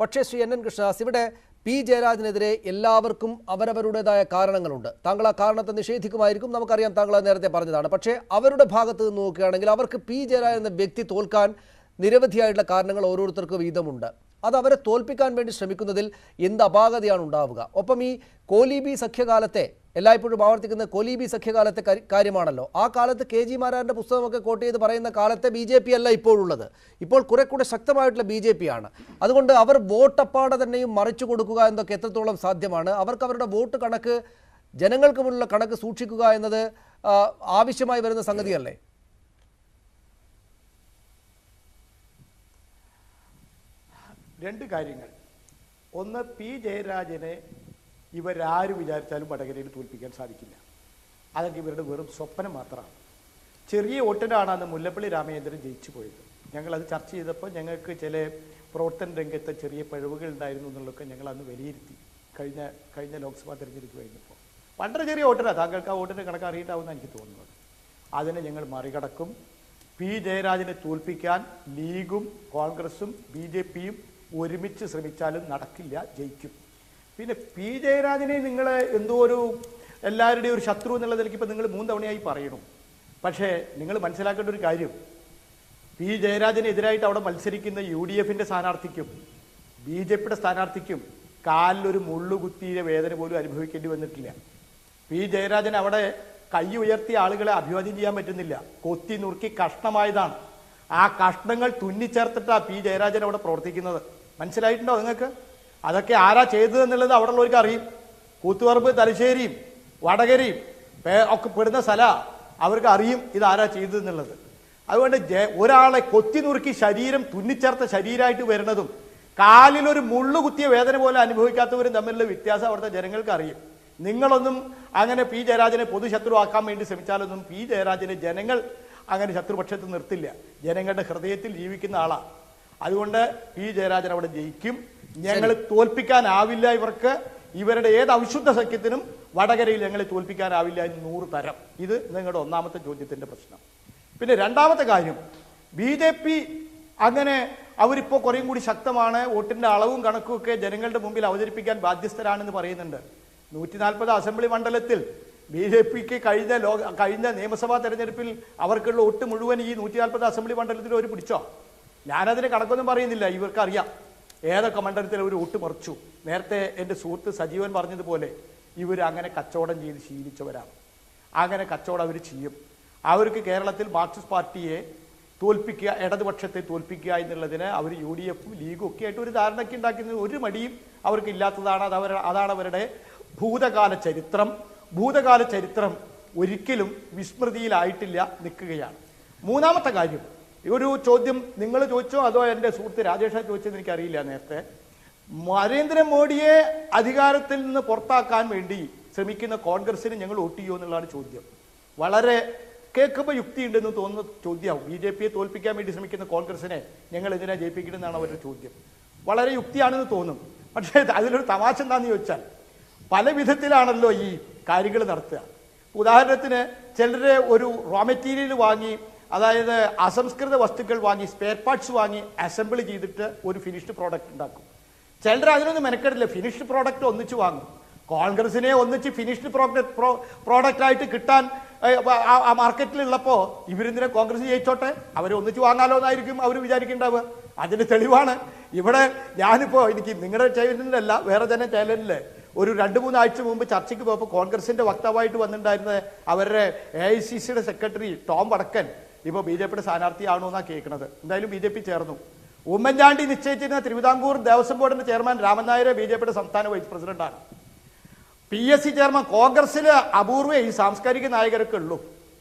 പക്ഷേ ശ്രീ NN കൃഷ്ണദാസ്, ഇവിടെ പി ജയരാജനെതിരെ എല്ലാവർക്കും അവരവരുടേതായ കാരണങ്ങളുണ്ട്. താങ്കൾ ആ കാരണത്തെ നിഷേധിക്കുമായിരിക്കും, നമുക്കറിയാം, താങ്കൾ അത് നേരത്തെ പറഞ്ഞതാണ്. പക്ഷേ അവരുടെ ഭാഗത്ത് നിന്ന് നോക്കുകയാണെങ്കിൽ അവർക്ക് പി ജയരാജൻ എന്ന വ്യക്തി തോൽക്കാൻ നിരവധിയായിട്ടുള്ള കാരണങ്ങൾ ഓരോരുത്തർക്കും വീതമുണ്ട്. അത് അവരെ തോൽപ്പിക്കാൻ വേണ്ടി ശ്രമിക്കുന്നതിൽ എന്ത് അപാകതയാണ് ഉണ്ടാവുക? ഒപ്പം ഈ കോലീബി സഖ്യകാലത്തെ, എല്ലായ്പ്പോഴും ആവർത്തിക്കുന്ന കോലീബി സഖ്യകാലത്തെ കാര്യമാണല്ലോ. ആ കാലത്ത് KG മാരാറിൻ്റെ പുസ്തകമൊക്കെ കോട്ട് ചെയ്ത് പറയുന്ന കാലത്തെ BJP അല്ല ഇപ്പോഴുള്ളത്. ഇപ്പോൾ കുറെ കൂടെ ശക്തമായിട്ടുള്ള BJP ആണ്. അതുകൊണ്ട് അവർ വോട്ടപ്പാടെ തന്നെയും മറിച്ചു കൊടുക്കുക എന്നൊക്കെ എത്രത്തോളം സാധ്യമാണ്? അവർക്ക് അവരുടെ വോട്ട് കണക്ക്, ജനങ്ങൾക്ക് മുന്നിലുള്ള കണക്ക് സൂക്ഷിക്കുക എന്നത് ആവശ്യമായി വരുന്ന സംഗതിയല്ലേ? രണ്ട് കാര്യങ്ങൾ. ഒന്ന്, പി ജയരാജനെ ഇവരാര് വിചാരിച്ചാലും വടകരയിൽ തോൽപ്പിക്കാൻ സാധിക്കില്ല. അതൊക്കെ ഇവരുടെ വെറും സ്വപ്നം മാത്രമാണ്. ചെറിയ വോട്ടിനാണ് അന്ന് മുല്ലപ്പള്ളി രാമചന്ദ്രൻ ജയിച്ചു പോയത്. ഞങ്ങളത് ചർച്ച ചെയ്തപ്പോൾ ഞങ്ങൾക്ക് ചില പ്രവർത്തന രംഗത്തെ ചെറിയ പിഴവുകൾ ഉണ്ടായിരുന്നു എന്നുള്ളതൊക്കെ ഞങ്ങൾ അന്ന് വിലയിരുത്തി. കഴിഞ്ഞ ലോക്സഭാ തെരഞ്ഞെടുപ്പ് കഴിഞ്ഞപ്പോൾ വളരെ ചെറിയ വോട്ടിനാണ്. താങ്കൾക്ക് ആ വോട്ടിൻ്റെ കണക്ക് അറിയിട്ടാവുമെന്ന് എനിക്ക് തോന്നുന്നത്. അതിനെ ഞങ്ങൾ മറികടക്കും. പി ജയരാജനെ തോൽപ്പിക്കാൻ ലീഗും കോൺഗ്രസും BJPയും ഒരുമിച്ച് ശ്രമിച്ചാലും നടക്കില്ല, ജയിക്കും. പിന്നെ പി ജയരാജനെ നിങ്ങൾ എന്തോ എല്ലാവരുടെയും ഒരു ശത്രു എന്നുള്ള നിലയ്ക്ക് ഇപ്പോൾ നിങ്ങൾ 3 തവണയായി പറയണം. പക്ഷേ നിങ്ങൾ മനസ്സിലാക്കേണ്ട ഒരു കാര്യം, പി ജയരാജനെതിരായിട്ട് അവിടെ മത്സരിക്കുന്ന UDFൻ്റെ സ്ഥാനാർത്ഥിക്കും BJPയുടെ സ്ഥാനാർത്ഥിക്കും കാലിലൊരു മുള്ളുകുത്തിയ വേദന പോലും അനുഭവിക്കേണ്ടി വന്നിട്ടില്ല. പി ജയരാജൻ അവിടെ കൈ ഉയർത്തിയ ആളുകളെ അഭിവാദ്യം ചെയ്യാൻ പറ്റുന്നില്ല. കൊത്തി നുറുക്കി കഷ്ണമായതാണ്. ആ കഷ്ണങ്ങൾ തുന്നിച്ചേർത്തിട്ടാണ് പി ജയരാജൻ അവിടെ പ്രവർത്തിക്കുന്നത്. മനസ്സിലായിട്ടുണ്ടോ നിങ്ങൾക്ക്? അതൊക്കെ ആരാ ചെയ്തതെന്നുള്ളത് അവിടെ ഉള്ളവർക്ക് അറിയും. കൂത്തുപറമ്പ്, തലശ്ശേരിയും വടകരയും ഒക്കെ പെടുന്ന സ്ഥലമാണ്. അവർക്ക് അറിയും ഇതാരാ ചെയ്തതെന്നുള്ളത്. അതുകൊണ്ട് ഒരാളെ കൊത്തി നുറുക്കി ശരീരം തുന്നിച്ചേർത്ത ശരീരമായിട്ട് വരുന്നതും കാലിലൊരു മുള്ളുകുത്തിയ വേദന പോലെ അനുഭവിക്കാത്തവരും തമ്മിലുള്ള വ്യത്യാസം അവിടുത്തെ ജനങ്ങൾക്ക് അറിയും. നിങ്ങളൊന്നും അങ്ങനെ പി ജയരാജനെ പൊതുശത്രുവാക്കാൻ വേണ്ടി ശ്രമിച്ചാലൊന്നും പി ജയരാജനെ ജനങ്ങൾ അങ്ങനെ ശത്രുപക്ഷത്ത് നിർത്തില്ല. ജനങ്ങളുടെ ഹൃദയത്തിൽ ജീവിക്കുന്ന ആളാണ്. അതുകൊണ്ട് പി ജയരാജൻ അവിടെ ജയിക്കും. ഞങ്ങൾ തോൽപ്പിക്കാനാവില്ല ഇവർക്ക്. ഇവരുടെ ഏത് അവിശുദ്ധ സഖ്യത്തിനും വടകരയിൽ ഞങ്ങളെ തോൽപ്പിക്കാനാവില്ല എന്ന് 100 തരം. ഇത് നിങ്ങളുടെ ഒന്നാമത്തെ ചോദ്യത്തിൻ്റെ പ്രശ്നം. പിന്നെ രണ്ടാമത്തെ കാര്യം, BJP അങ്ങനെ അവരിപ്പോൾ കുറേയും കൂടി ശക്തമാണ്, വോട്ടിൻ്റെ അളവും കണക്കും ഒക്കെ ജനങ്ങളുടെ മുമ്പിൽ അവതരിപ്പിക്കാൻ ബാധ്യസ്ഥരാണെന്ന് പറയുന്നുണ്ട്. 140 അസംബ്ലി മണ്ഡലത്തിൽ BJPക്ക് കഴിഞ്ഞ നിയമസഭാ തെരഞ്ഞെടുപ്പിൽ അവർക്കുള്ള വോട്ട് മുഴുവൻ ഈ 140 അസംബ്ലി മണ്ഡലത്തിൽ അവർ പിടിച്ചോ? ഞാനതിന് കണക്കൊന്നും പറയുന്നില്ല, ഇവർക്കറിയാം ഏതൊക്കെ മണ്ഡലത്തിൽ അവർ വോട്ട് മറിച്ചു. നേരത്തെ എൻ്റെ സുഹൃത്ത് സജീവൻ പറഞ്ഞതുപോലെ ഇവർ അങ്ങനെ കച്ചവടം ചെയ്ത് ശീലിച്ചവരാണ്. അങ്ങനെ കച്ചവടം അവർ ചെയ്യും. അവർക്ക് കേരളത്തിൽ മാർക്സിസ്റ്റ് പാർട്ടിയെ തോൽപ്പിക്കുക, ഇടതുപക്ഷത്തെ തോൽപ്പിക്കുക എന്നുള്ളതിന് അവർ UDF-ഉം ലീഗും ഒക്കെ ആയിട്ട് ഒരു ധാരണയ്ക്ക് ഉണ്ടാക്കുന്നത് ഒരു മടിയും അവർക്ക് ഇല്ലാത്തതാണ്. അതാണ് അവരുടെ ഭൂതകാല ചരിത്രം ഒരിക്കലും വിസ്മൃതിയിലായിട്ടില്ല, നിൽക്കുകയാണ്. മൂന്നാമത്തെ കാര്യം, ഒരു ചോദ്യം നിങ്ങൾ ചോദിച്ചോ അതോ എൻ്റെ സുഹൃത്ത് രാജേഷ് ചോദിച്ചതെന്ന് എനിക്കറിയില്ല. നേരത്തെ നരേന്ദ്രമോദിയെ അധികാരത്തിൽ നിന്ന് പുറത്താക്കാൻ വേണ്ടി ശ്രമിക്കുന്ന കോൺഗ്രസിന് ഞങ്ങൾ വോട്ട് ചെയ്യുമോ എന്നുള്ളതാണ് ചോദ്യം. വളരെ കേൾക്കുമ്പോൾ യുക്തിയുണ്ടെന്ന് തോന്നുന്ന ചോദ്യമാവും. BJPയെ തോൽപ്പിക്കാൻ വേണ്ടി ശ്രമിക്കുന്ന കോൺഗ്രസിനെ ഞങ്ങൾ എന്തിനാ ജയിപ്പിക്കണമെന്നാണ് അവരുടെ ചോദ്യം. വളരെ യുക്തിയാണെന്ന് തോന്നും. പക്ഷേ അതിലൊരു തമാശ എന്താണെന്ന് ചോദിച്ചാൽ, പല വിധത്തിലാണല്ലോ ഈ കാര്യങ്ങൾ നടത്തുക. ഉദാഹരണത്തിന് ചിലരെ ഒരു റോ മെറ്റീരിയൽ വാങ്ങി, അതായത് അസംസ്കൃത വസ്തുക്കൾ വാങ്ങി, സ്പെയർ പാർട്സ് വാങ്ങി അസംബിൾ ചെയ്തിട്ട് ഒരു ഫിനിഷ്ഡ് പ്രോഡക്റ്റ് ഉണ്ടാക്കും. ചിലർ അതിനൊന്നും മെനക്കെടില്ല, ഫിനിഷ്ഡ് പ്രോഡക്റ്റ് ഒന്നിച്ച് വാങ്ങും. കോൺഗ്രസിനെ ഒന്നിച്ച് ഫിനിഷ്ഡ് പ്രോഡക്റ്റായിട്ട് കിട്ടാൻ ആ മാർക്കറ്റിലുള്ളപ്പോൾ ഇവരെന്തിനാ കോൺഗ്രസ് ജയിച്ചോട്ടെ, അവരെ ഒന്നിച്ച് വാങ്ങാലോ എന്നായിരിക്കും അവർ വിചാരിക്കേണ്ടാവുക. അതിന് തെളിവാണ് ഇവിടെ ഞാനിപ്പോൾ എനിക്ക് നിങ്ങളുടെ ചാനലിലല്ല വേറെ തന്നെ ചാനലിൽ ഒരു 2-3 ആഴ്ച മുമ്പ് ചർച്ചയ്ക്ക് പോയപ്പോൾ കോൺഗ്രസിൻ്റെ വക്താവായിട്ട് വന്നിട്ടുണ്ടായിരുന്ന അവരുടെ AICCയുടെ സെക്രട്ടറി ടോം വടക്കൻ ഇപ്പോൾ BJPയുടെ സ്ഥാനാർത്ഥിയാണോ എന്നാണ് കേൾക്കുന്നത്. എന്തായാലും BJP ചേർന്നു. ഉമ്മൻചാണ്ടി നിശ്ചയിച്ചിരുന്ന തിരുവിതാംകൂർ ദേവസ്വം ബോർഡിന്റെ ചെയർമാൻ രാമൻ നായർ BJPയുടെ സംസ്ഥാന വൈസ് പ്രസിഡന്റാണ്. PSC ചെയർമാൻ കോൺഗ്രസിൽ അപൂർവേ ഈ സാംസ്കാരിക നായകരൊക്കെ ഉള്ളൂ.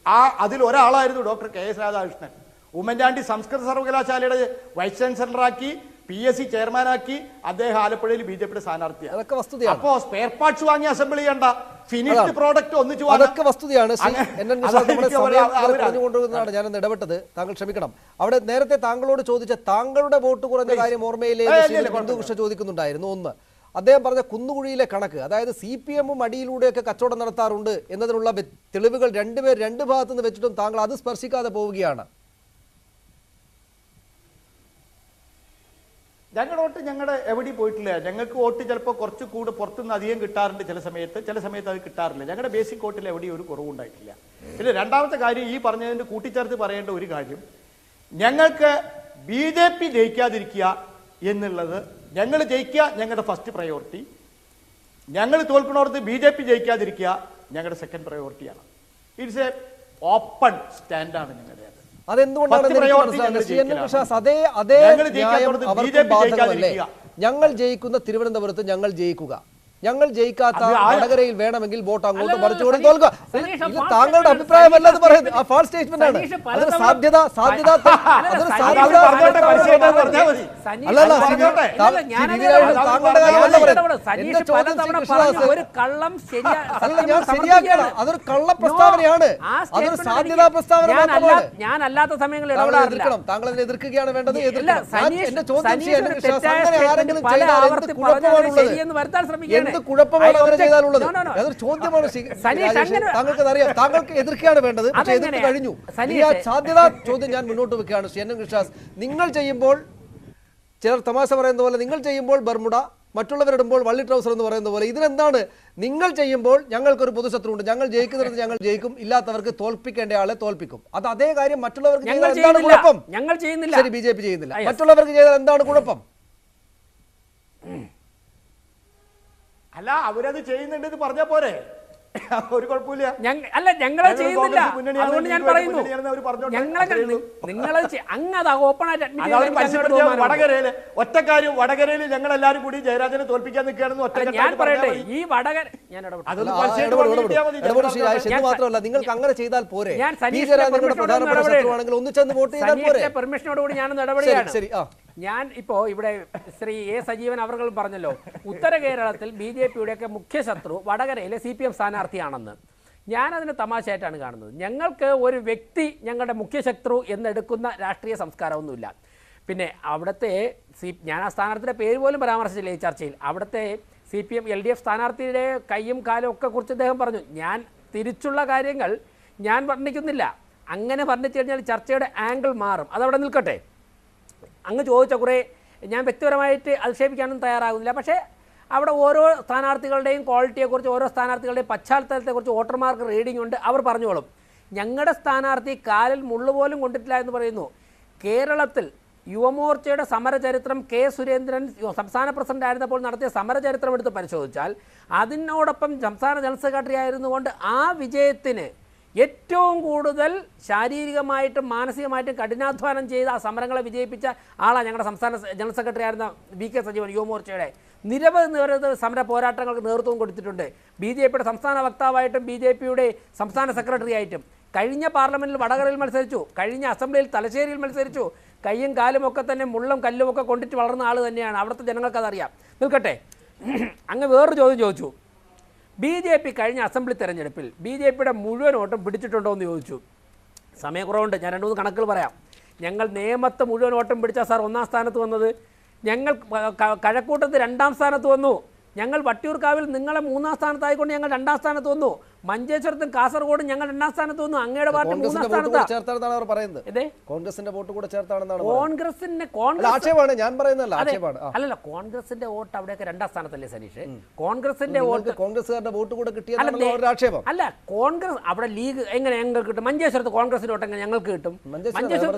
അതിൽ ഒരാളായിരുന്നു ഡോക്ടർ KS രാധാകൃഷ്ണൻ. ഉമ്മൻചാണ്ടി സംസ്കൃത സർവകലാശാലയുടെ വൈസ് ചാൻസലറാക്കി, PSC ചെയർമാനാക്കി, അദ്ദേഹം ആലപ്പുഴയിൽ BJPയുടെ സ്ഥാനാർത്ഥിയാണ്. അതൊക്കെ വസ്തുതയാണ്. അപ്പോ സ്പെയർ പാർട്സ് വാങ്ങി അസംബിൾ ചെയ്യണ്ട, ഫിനിഷ്ഡ് പ്രോഡക്റ്റ് ഒന്നിച്ചു അതൊക്കെ വസ്തുതയാണ്. പറഞ്ഞുകൊണ്ടിരുന്നതാണ് ഞാനൊന്ന് ഇടപെട്ടത്. താങ്കൾ ക്ഷമിക്കണം. അവിടെ നേരത്തെ താങ്കളോട് ചോദിച്ച താങ്കളുടെ വോട്ട് കുറഞ്ഞ കാര്യം ഓർമ്മയിലെ ബിന്ദുകൃഷ്ണ ചോദിക്കുന്നുണ്ടായിരുന്നു. ഒന്ന്, അദ്ദേഹം പറഞ്ഞ കുന്നുകുഴിയിലെ കണക്ക്, അതായത് CPM-ഉം അടിയിലൂടെയൊക്കെ കച്ചവടം നടത്താറുണ്ട് എന്നതിനുള്ള തെളിവുകൾ രണ്ട് ഭാഗത്തു നിന്ന് വെച്ചിട്ടും താങ്കൾ അത് സ്പർശിക്കാതെ പോവുകയാണ്. ഞങ്ങളുടെ എവിടെയും പോയിട്ടില്ല. ഞങ്ങൾക്ക് വോട്ട് ചിലപ്പോൾ കുറച്ച് കൂടെ പുറത്തുനിന്ന് അധികം കിട്ടാറുണ്ട്, ചില സമയത്ത് അത് കിട്ടാറില്ല. ഞങ്ങളുടെ ബേസിക് വോട്ടിൽ എവിടെയും ഒരു കുറവുണ്ടായിട്ടില്ല. പിന്നെ രണ്ടാമത്തെ കാര്യം, ഈ പറഞ്ഞതിൻ്റെ കൂട്ടിച്ചേർത്ത് പറയേണ്ട ഒരു കാര്യം, ഞങ്ങൾക്ക് BJP ജയിക്കാതിരിക്കുക എന്നുള്ളത്, ഞങ്ങൾ ജയിക്കുക ഞങ്ങളുടെ ഫസ്റ്റ് പ്രയോറിറ്റി, ഞങ്ങൾ തോൽക്കണോടത്ത് BJP ജയിക്കാതിരിക്കുക ഞങ്ങളുടെ സെക്കൻഡ് പ്രയോറിറ്റിയാണ്. ഇറ്റ്സ് എ ഓപ്പൺ സ്റ്റാൻഡാണ് ഞങ്ങളുടെ. അതെന്തുകൊണ്ടാണ് ഞങ്ങൾ ജയിക്കുന്ന തിരുവനന്തപുരത്ത് ഞങ്ങൾ ജയിക്കുക, ഞങ്ങൾ ജയിക്കാത്ത വടകരയിൽ വേണമെങ്കിൽ വോട്ട് അങ്ങോട്ട് മറിച്ചുകൊണ്ട് തോൽക്കുക. താങ്കളുടെ അഭിപ്രായമല്ല അത് പറയുന്നത്, ആ ഫാൾസ് സ്റ്റേറ്റ്മെന്റ് ആണ്. അതൊരു സാധ്യത താങ്കളുടെ കാര്യമല്ല പറയുന്നത്. എന്റെ ചോദ്യം ഞാൻ ശരിയാക്കണം, അതൊരു കള്ള പ്രസ്താവനയാണ്, അതൊരു സാധ്യതാ പ്രസ്താവന മാത്രമാണ്. ഞാൻ അല്ലാത്ത സമയങ്ങളിൽ എതിർക്കണം, താങ്കൾ അതിനെ എതിർക്കുകയാണ് വേണ്ടത്. എന്റെ ചോദ്യം ആരെങ്കിലും ചെയ്താൽ എന്ത് കുഴപ്പമാണുള്ളത്, എന്ത് കുഴപ്പമാണ് അങ്ങനെ ചെയ്താലുള്ളത്? അതൊരു ചോദ്യമാണ്. താങ്കൾക്ക് അറിയാം, താങ്കൾക്ക് എതിർക്കുകയാണ് വേണ്ടത്, പക്ഷേ എതിർത്ത് കഴിഞ്ഞു. ഈ ആ സാധ്യതാ ചോദ്യം ഞാൻ മുന്നോട്ട് വെക്കുകയാണ്. ശ്രീ NN കൃഷ്ണദാസ്, നിങ്ങൾ ചെയ്യുമ്പോൾ ചിലർ തമാശ പറയുന്ന പോലെ, നിങ്ങൾ ചെയ്യുമ്പോൾ ബർമുഡ, മറ്റുള്ളവരിടുമ്പോൾ വള്ളി ട്രൗസർ എന്ന് പറയുന്ന പോലെ, ഇതിനെന്താണ്? നിങ്ങൾ ചെയ്യുമ്പോൾ ഞങ്ങൾക്കൊരു പൊതുശത്രു ഉണ്ട്, ഞങ്ങൾ ജയിക്കുന്നിടത്ത് ഞങ്ങൾ ജയിക്കും, ഇല്ലാത്തവർക്ക് തോൽപ്പിക്കേണ്ട ആളെ തോൽപ്പിക്കും. അത് അതേ കാര്യം മറ്റുള്ളവർക്ക് ചെയ്താൽ എന്താണ് കുഴപ്പം? ഞങ്ങൾ ചെയ്യുന്നില്ല. ശരി, BJP ചെയ്യുന്നില്ല, മറ്റുള്ളവർക്ക് ചെയ്താൽ എന്താണ് കുഴപ്പം? അല്ല, അവരത് ചെയ്യുന്നുണ്ടെന്ന് പറഞ്ഞാൽ പോരെ, ഒരു കുഴപ്പമില്ല. അല്ല, ഞങ്ങളത് ചെയ്യുന്നില്ല, അതുകൊണ്ട് ഞാൻ പറയുന്നു. വടകരയില് ഒറ്റക്കാര്യം, വടകരയില് ഞങ്ങൾ എല്ലാരും കൂടി ജയരാജനെ തോൽപ്പിക്കാൻ നിൽക്കുകയാണെന്ന് ഒറ്റ ഞാൻ പറയട്ടെ. ഈ വടകര മാത്രമല്ല, നിങ്ങൾക്ക് അങ്ങനെ ചെയ്താൽ പോരെ. പെർമിഷനോടുകൂടി ഞാൻ നടപടിയാണ്. ഞാൻ ഇപ്പോൾ ഇവിടെ ശ്രീ സജീവൻ അവർ പറഞ്ഞല്ലോ, ഉത്തര കേരളത്തിൽ BJPയുടെയൊക്കെ മുഖ്യ ശത്രു വടകരയിലെ CPM സ്ഥാനാർത്ഥിയാണെന്ന്. ഞാനതിനെ തമാശയായിട്ടാണ് കാണുന്നത്. ഞങ്ങൾക്ക് ഒരു വ്യക്തി ഞങ്ങളുടെ മുഖ്യ ശത്രു എന്നെടുക്കുന്ന രാഷ്ട്രീയ സംസ്കാരമൊന്നുമില്ല. പിന്നെ അവിടുത്തെ ഞാൻ ആ സ്ഥാനാർത്ഥിയുടെ പേര് പോലും പരാമർശിച്ചില്ല ഈ ചർച്ചയിൽ. അവിടുത്തെ CPM LDF സ്ഥാനാർത്ഥിയുടെ കൈയും കാലും ഒക്കെ കുറിച്ച് അദ്ദേഹം പറഞ്ഞു. ഞാൻ തിരിച്ചുള്ള കാര്യങ്ങൾ ഞാൻ വർണ്ണിക്കുന്നില്ല. അങ്ങനെ പറഞ്ഞിട്ട് കഴിഞ്ഞാൽ ചർച്ചയുടെ ആംഗിൾ മാറും. അതവിടെ നിൽക്കട്ടെ. അങ്ങ് ചോദിച്ച കുറേ ഞാൻ വ്യക്തിപരമായിട്ട് അധിക്ഷേപിക്കാനൊന്നും തയ്യാറാകുന്നില്ല. പക്ഷേ അവിടെ ഓരോ സ്ഥാനാർത്ഥികളുടെയും ക്വാളിറ്റിയെക്കുറിച്ച്, ഓരോ സ്ഥാനാർത്ഥികളുടെയും പശ്ചാത്തലത്തെക്കുറിച്ച് വോട്ടർമാർക്ക് റീഡിംഗ് ഉണ്ട്. അവർ പറഞ്ഞോളും. ഞങ്ങളുടെ സ്ഥാനാർത്ഥി കാലിൽ മുള്ളുപോലും കൊണ്ടിട്ടില്ല എന്ന് പറയുന്നു. കേരളത്തിൽ യുവമോർച്ചയുടെ സമരചരിത്രം കെ സുരേന്ദ്രൻ സംസ്ഥാന പ്രസിഡന്റ് ആയിരുന്നപ്പോൾ നടത്തിയ സമരചരിത്രം എടുത്ത് പരിശോധിച്ചാൽ അതിനോടൊപ്പം സംസ്ഥാന ജനറൽ സെക്രട്ടറി ആയിരുന്നുകൊണ്ട് ആ വിജയത്തിന് ഏറ്റവും കൂടുതൽ ശാരീരികമായിട്ടും മാനസികമായിട്ടും കഠിനാധ്വാനം ചെയ്ത് ആ സമരങ്ങളെ വിജയിപ്പിച്ച ആളാണ് ഞങ്ങളുടെ സംസ്ഥാന ജനറൽ സെക്രട്ടറി ആയിരുന്ന വി കെ സജീവൻ. യുവമോർച്ചയുടെ നിരവധി സമര പോരാട്ടങ്ങൾക്ക് നേതൃത്വം കൊടുത്തിട്ടുണ്ട്. BJPയുടെ സംസ്ഥാന വക്താവായിട്ടും BJPയുടെ സംസ്ഥാന സെക്രട്ടറി ആയിട്ടും. കഴിഞ്ഞ പാർലമെന്റിൽ വടകരയിൽ മത്സരിച്ചു, കഴിഞ്ഞ അസംബ്ലിയിൽ തലശ്ശേരിയിൽ മത്സരിച്ചു. കയ്യും കാലും ഒക്കെ തന്നെ മുള്ളും കല്ലും ഒക്കെ കൊണ്ടിട്ട് വളർന്ന ആൾ തന്നെയാണ്. അവിടുത്തെ ജനങ്ങൾക്ക് അതറിയാം. നിൽക്കട്ടെ, അങ്ങ് വേറൊരു ചോദ്യം ചോദിച്ചു. BJP കഴിഞ്ഞ അസംബ്ലി തെരഞ്ഞെടുപ്പിൽ BJPയുടെ മുഴുവൻ വോട്ടും പിടിച്ചിട്ടുണ്ടോ എന്ന് ചോദിച്ചു. സമയക്കുറവുണ്ട്, ഞാൻ 2-3 കണക്കുകൾ പറയാം. ഞങ്ങൾ നേമത്ത് മുഴുവൻ വോട്ടും പിടിച്ച സാർ 1-ാം സ്ഥാനത്ത് വന്നത്. ഞങ്ങൾ കഴക്കൂട്ടത്ത് 2-ാം സ്ഥാനത്ത് വന്നു. ഞങ്ങൾ വട്ടിയൂർക്കാവിൽ നിങ്ങളെ 3-ാം സ്ഥാനത്തായിക്കൊണ്ട് ഞങ്ങൾ 2-ാം സ്ഥാനത്ത് വന്നു. മഞ്ചേശ്വരത്തും കാസർഗോഡും ഞങ്ങൾ 2-ാം സ്ഥാനത്ത് വന്നു. അങ്ങയുടെ പാർട്ടി 3-ാം സ്ഥാനത്താണ് അവർ പറയുന്നത്. കോൺഗ്രസിന്റെ വോട്ട് കൂടെ ചേർത്താണെന്നാണ് അല്ലല്ല, കോൺഗ്രസിന്റെ വോട്ട് അവിടെയൊക്കെ 2-ാം സ്ഥാനത്തല്ലേ സനീഷ്? കോൺഗ്രസിന്റെ വോട്ട്, കോൺഗ്രസുകാരുടെ വോട്ട് കൂടെ കിട്ടിയ ആക്ഷേപം അല്ല. കോൺഗ്രസ് അവിടെ ലീഗ് എങ്ങനെ ഞങ്ങൾക്ക് കിട്ടും? മഞ്ചേശ്വരത്ത് കോൺഗ്രസിന്റെ വോട്ട് എങ്ങനെ ഞങ്ങൾക്ക് കിട്ടും?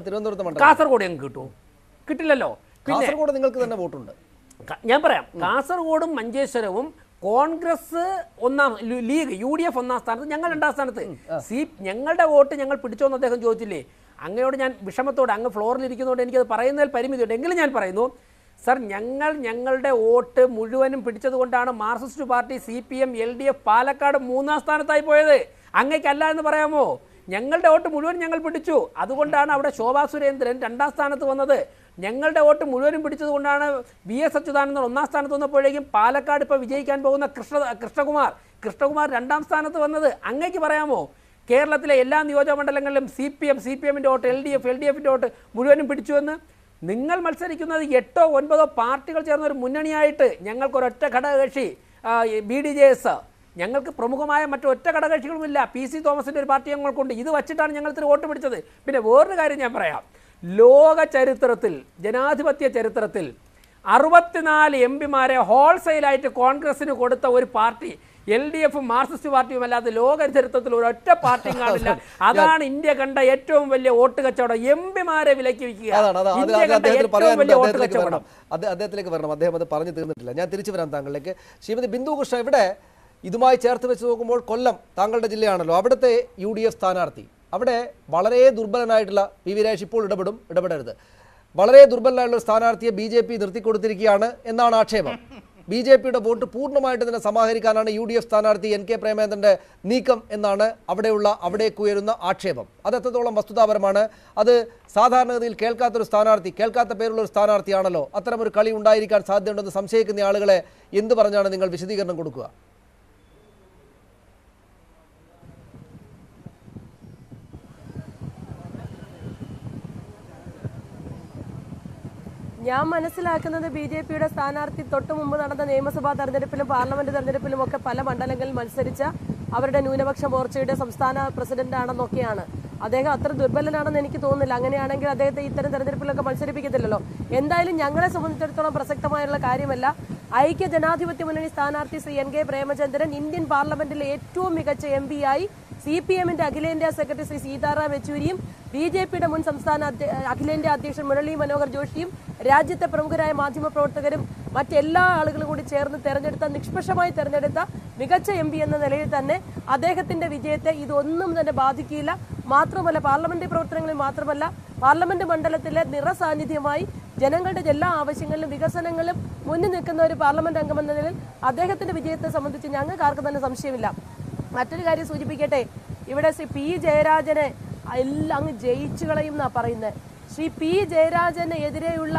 തിരുവനന്തപുരത്ത് കാസർഗോഡ് ഞങ്ങൾക്ക് കിട്ടുമോ? കിട്ടില്ലല്ലോ. കാസർഗോഡ് നിങ്ങൾക്ക് തന്നെ വോട്ടുണ്ട്. ഞാൻ പറയാം, കാസർഗോഡും മഞ്ചേശ്വരവും കോൺഗ്രസ് ലീഗ് UDF 1-ാം സ്ഥാനത്ത്, ഞങ്ങൾ 2-ാം സ്ഥാനത്ത്. ഞങ്ങളുടെ വോട്ട് ഞങ്ങൾ പിടിച്ചോന്ന് അദ്ദേഹം ചോദിച്ചില്ലേ? അങ്ങയോട് ഞാൻ വിഷമത്തോടെ, അങ്ങ് ഫ്ലോറിൽ ഇരിക്കുന്നതുകൊണ്ട് എനിക്കത് പറയുന്നതിൽ പരിമിതിയുണ്ട്. എങ്കിലും ഞാൻ പറയുന്നു, സർ, ഞങ്ങളുടെ വോട്ട് മുഴുവനും പിടിച്ചതുകൊണ്ടാണ് Marxist party CPM LDF Palakkad 3-ാം സ്ഥാനത്തായി പോയത്. അങ്ങേക്കല്ല എന്ന് പറയാമോ? ഞങ്ങളുടെ വോട്ട് മുഴുവൻ ഞങ്ങൾ പിടിച്ചു. അതുകൊണ്ടാണ് അവിടെ ശോഭാ സുരേന്ദ്രൻ 2-ാം സ്ഥാനത്ത് വന്നത്. ഞങ്ങളുടെ വോട്ട് മുഴുവനും പിടിച്ചതുകൊണ്ടാണ് VS അച്യുതാനന്ദൻ 1-ാം സ്ഥാനത്ത് വന്നപ്പോഴേക്കും പാലക്കാട് ഇപ്പോൾ വിജയിക്കാൻ പോകുന്ന കൃഷ്ണകുമാർ 2-ാം സ്ഥാനത്ത് വന്നത്. അങ്ങേക്ക് പറയാമോ കേരളത്തിലെ എല്ലാ നിയോജക മണ്ഡലങ്ങളിലും CPMന്റെ വോട്ട്, LDFന്റെ വോട്ട് മുഴുവനും പിടിച്ചുവെന്ന്? നിങ്ങൾ മത്സരിക്കുന്നത് 8-ഓ 9-ഓ പാർട്ടികൾ ചേർന്ന ഒരു മുന്നണിയായിട്ട്. ഞങ്ങൾക്കൊരൊറ്റ ഘടകകക്ഷി BDJS, ഞങ്ങൾക്ക് പ്രമുഖമായ മറ്റൊറ്റ ഘടകകക്ഷികളുമില്ല. PC തോമസിൻ്റെ ഒരു പാർട്ടി ഞങ്ങൾക്കുണ്ട്. ഇത് വച്ചിട്ടാണ് ഞങ്ങൾ ഇത്തിരി വോട്ട് പിടിച്ചത്. പിന്നെ വേറൊരു കാര്യം ഞാൻ പറയാം. ലോക ചരിത്രത്തിൽ, ജനാധിപത്യ ചരിത്രത്തിൽ 64 MPമാരെ ഹോൾസെയിലായിട്ട് കോൺഗ്രസിന് കൊടുത്ത ഒരു പാർട്ടി LDF മാർക്സിസ്റ്റ് പാർട്ടിയും അല്ലാതെ ലോക ചരിത്രത്തിൽ ഒരൊറ്റ പാർട്ടിയും കാണില്ല. അതാണ് ഇന്ത്യ കണ്ട ഏറ്റവും വലിയ വോട്ട് കച്ചവടം. MPമാരെ വിലക്കി വയ്ക്കുക. അദ്ദേഹത്തിലേക്ക് വരണം. അദ്ദേഹം അത് പറഞ്ഞു തീർന്നിട്ടില്ല. ഞാൻ തിരിച്ചു വരാം താങ്കളിലേക്ക്. ശ്രീമതി ബിന്ദു കൃഷ്ണ, ഇവിടെ ഇതുമായി ചേർത്ത് വെച്ച് നോക്കുമ്പോൾ കൊല്ലം താങ്കളുടെ ജില്ലയാണല്ലോ. അവിടുത്തെ UDF സ്ഥാനാർത്ഥി, അവിടെ വളരെ ദുർബലനായിട്ടുള്ള PV രാജേഷ് ഇപ്പോൾ ഇടപെടരുത്, വളരെ ദുർബലനായിട്ടുള്ള സ്ഥാനാർത്ഥിയെ BJP നിർത്തിക്കൊടുത്തിരിക്കുകയാണ് എന്നാണ് ആക്ഷേപം. BJPയുടെ വോട്ട് പൂർണ്ണമായിട്ട് തന്നെ സമാഹരിക്കാനാണ് UDF സ്ഥാനാർത്ഥി NK പ്രേമേന്ദ്രന്റെ നീക്കം എന്നാണ് അവിടേക്ക് ഉയരുന്ന ആക്ഷേപം. അത് എത്രത്തോളം വസ്തുതാപരമാണ്? അത് സാധാരണഗതിയിൽ കേൾക്കാത്ത പേരുള്ള ഒരു സ്ഥാനാർത്ഥിയാണല്ലോ. അത്തരമൊരു കളി ഉണ്ടായിരിക്കാൻ സാധ്യതയുണ്ടെന്ന് സംശയിക്കുന്ന ആളുകളെ എന്ത് പറഞ്ഞാണ് നിങ്ങൾ വിശദീകരണം കൊടുക്കുക? ഞാൻ മനസ്സിലാക്കുന്നത് BJPയുടെ സ്ഥാനാർത്ഥി തൊട്ടു മുമ്പ് നടന്ന നിയമസഭാ തെരഞ്ഞെടുപ്പിലും പാർലമെന്റ് തെരഞ്ഞെടുപ്പിലും ഒക്കെ പല മണ്ഡലങ്ങളിൽ മത്സരിച്ച അവരുടെ ന്യൂനപക്ഷ മോർച്ചയുടെ സംസ്ഥാന പ്രസിഡന്റ് ആണെന്നൊക്കെയാണ്. അദ്ദേഹം അത്ര ദുർബലനാണെന്ന് എനിക്ക് തോന്നുന്നില്ല. അങ്ങനെയാണെങ്കിൽ അദ്ദേഹത്തെ ഇത്തരം തെരഞ്ഞെടുപ്പിലൊക്കെ മത്സരിപ്പിക്കത്തില്ലല്ലോ. എന്തായാലും ഞങ്ങളെ സംബന്ധിച്ചിടത്തോളം പ്രസക്തമായുള്ള കാര്യമല്ല. ഐക്യ ജനാധിപത്യ മുന്നണി സ്ഥാനാർത്ഥി ശ്രീ NK പ്രേമചന്ദ്രൻ ഇന്ത്യൻ പാർലമെന്റിലെ ഏറ്റവും മികച്ച MP ആയി, CPMന്റെ അഖിലേന്ത്യാ സെക്രട്ടറി ശ്രീ സീതാറാം യെച്ചൂരിയും BJPയുടെ മുൻ സംസ്ഥാന അഖിലേന്ത്യാ അധ്യക്ഷൻ മുരളി മനോഹർ ജോഷിയും രാജ്യത്തെ പ്രമുഖരായ മാധ്യമപ്രവർത്തകരും മറ്റെല്ലാ ആളുകളും കൂടി ചേർന്ന് നിഷ്പക്ഷമായി തെരഞ്ഞെടുത്ത മികച്ച MP എന്ന നിലയിൽ തന്നെ അദ്ദേഹത്തിന്റെ വിജയത്തെ ഇതൊന്നും തന്നെ ബാധിക്കില്ല. മാത്രമല്ല, പാർലമെന്ററി പ്രവർത്തനങ്ങളിൽ മാത്രമല്ല, പാർലമെന്റ് മണ്ഡലത്തിലെ നിറസാന്നിധ്യമായി ജനങ്ങളുടെ എല്ലാ ആവശ്യങ്ങളിലും വികസനങ്ങളിലും മുന്നിൽ നിൽക്കുന്ന ഒരു പാർലമെന്റ് അംഗമെന്ന നിലയിൽ അദ്ദേഹത്തിന്റെ വിജയത്തെ സംബന്ധിച്ച് ഞങ്ങൾക്ക് ആർക്കും തന്നെ സംശയമില്ല. മറ്റൊരു കാര്യം സൂചിപ്പിക്കട്ടെ, ഇവിടെ ശ്രീ P ജയരാജനെ എല്ലാം അങ്ങ് ജയിച്ചു കളയും എന്നാണ് പറയുന്നത്. ശ്രീ P ജയരാജന് എതിരെയുള്ള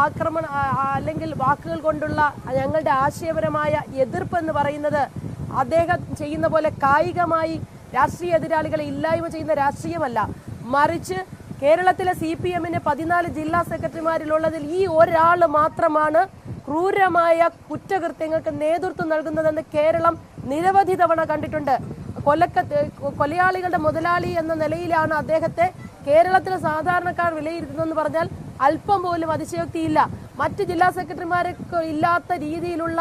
ആക്രമണം അല്ലെങ്കിൽ വാക്കുകൾ കൊണ്ടുള്ള ഞങ്ങളുടെ ആശയപരമായ എതിർപ്പ് എന്ന് പറയുന്നത് അദ്ദേഹം ചെയ്യുന്ന പോലെ കായികമായി രാഷ്ട്രീയ എതിരാളികളെ ഇല്ലായ്മ ചെയ്യുന്ന രാഷ്ട്രീയമല്ല, മറിച്ച് കേരളത്തിലെ CPMന്റെ 14 ജില്ലാ സെക്രട്ടറിമാരിലുള്ളതിൽ ഈ ഒരാൾ മാത്രമാണ് ക്രൂരമായ കുറ്റകൃത്യങ്ങൾക്ക് നേതൃത്വം നൽകുന്നതെന്ന് കേരളം നിരവധി തവണ കണ്ടിട്ടുണ്ട്. കൊലയാളികളുടെ മുതലാളി എന്ന നിലയിലാണ് അദ്ദേഹത്തെ കേരളത്തിലെ സാധാരണക്കാർ വിലയിരുത്തുന്നതെന്ന് പറഞ്ഞാൽ അല്പം പോലും അതിശയോക്തിയില്ല. മറ്റ് ജില്ലാ സെക്രട്ടറിമാർക്ക് ഇല്ലാത്ത രീതിയിലുള്ള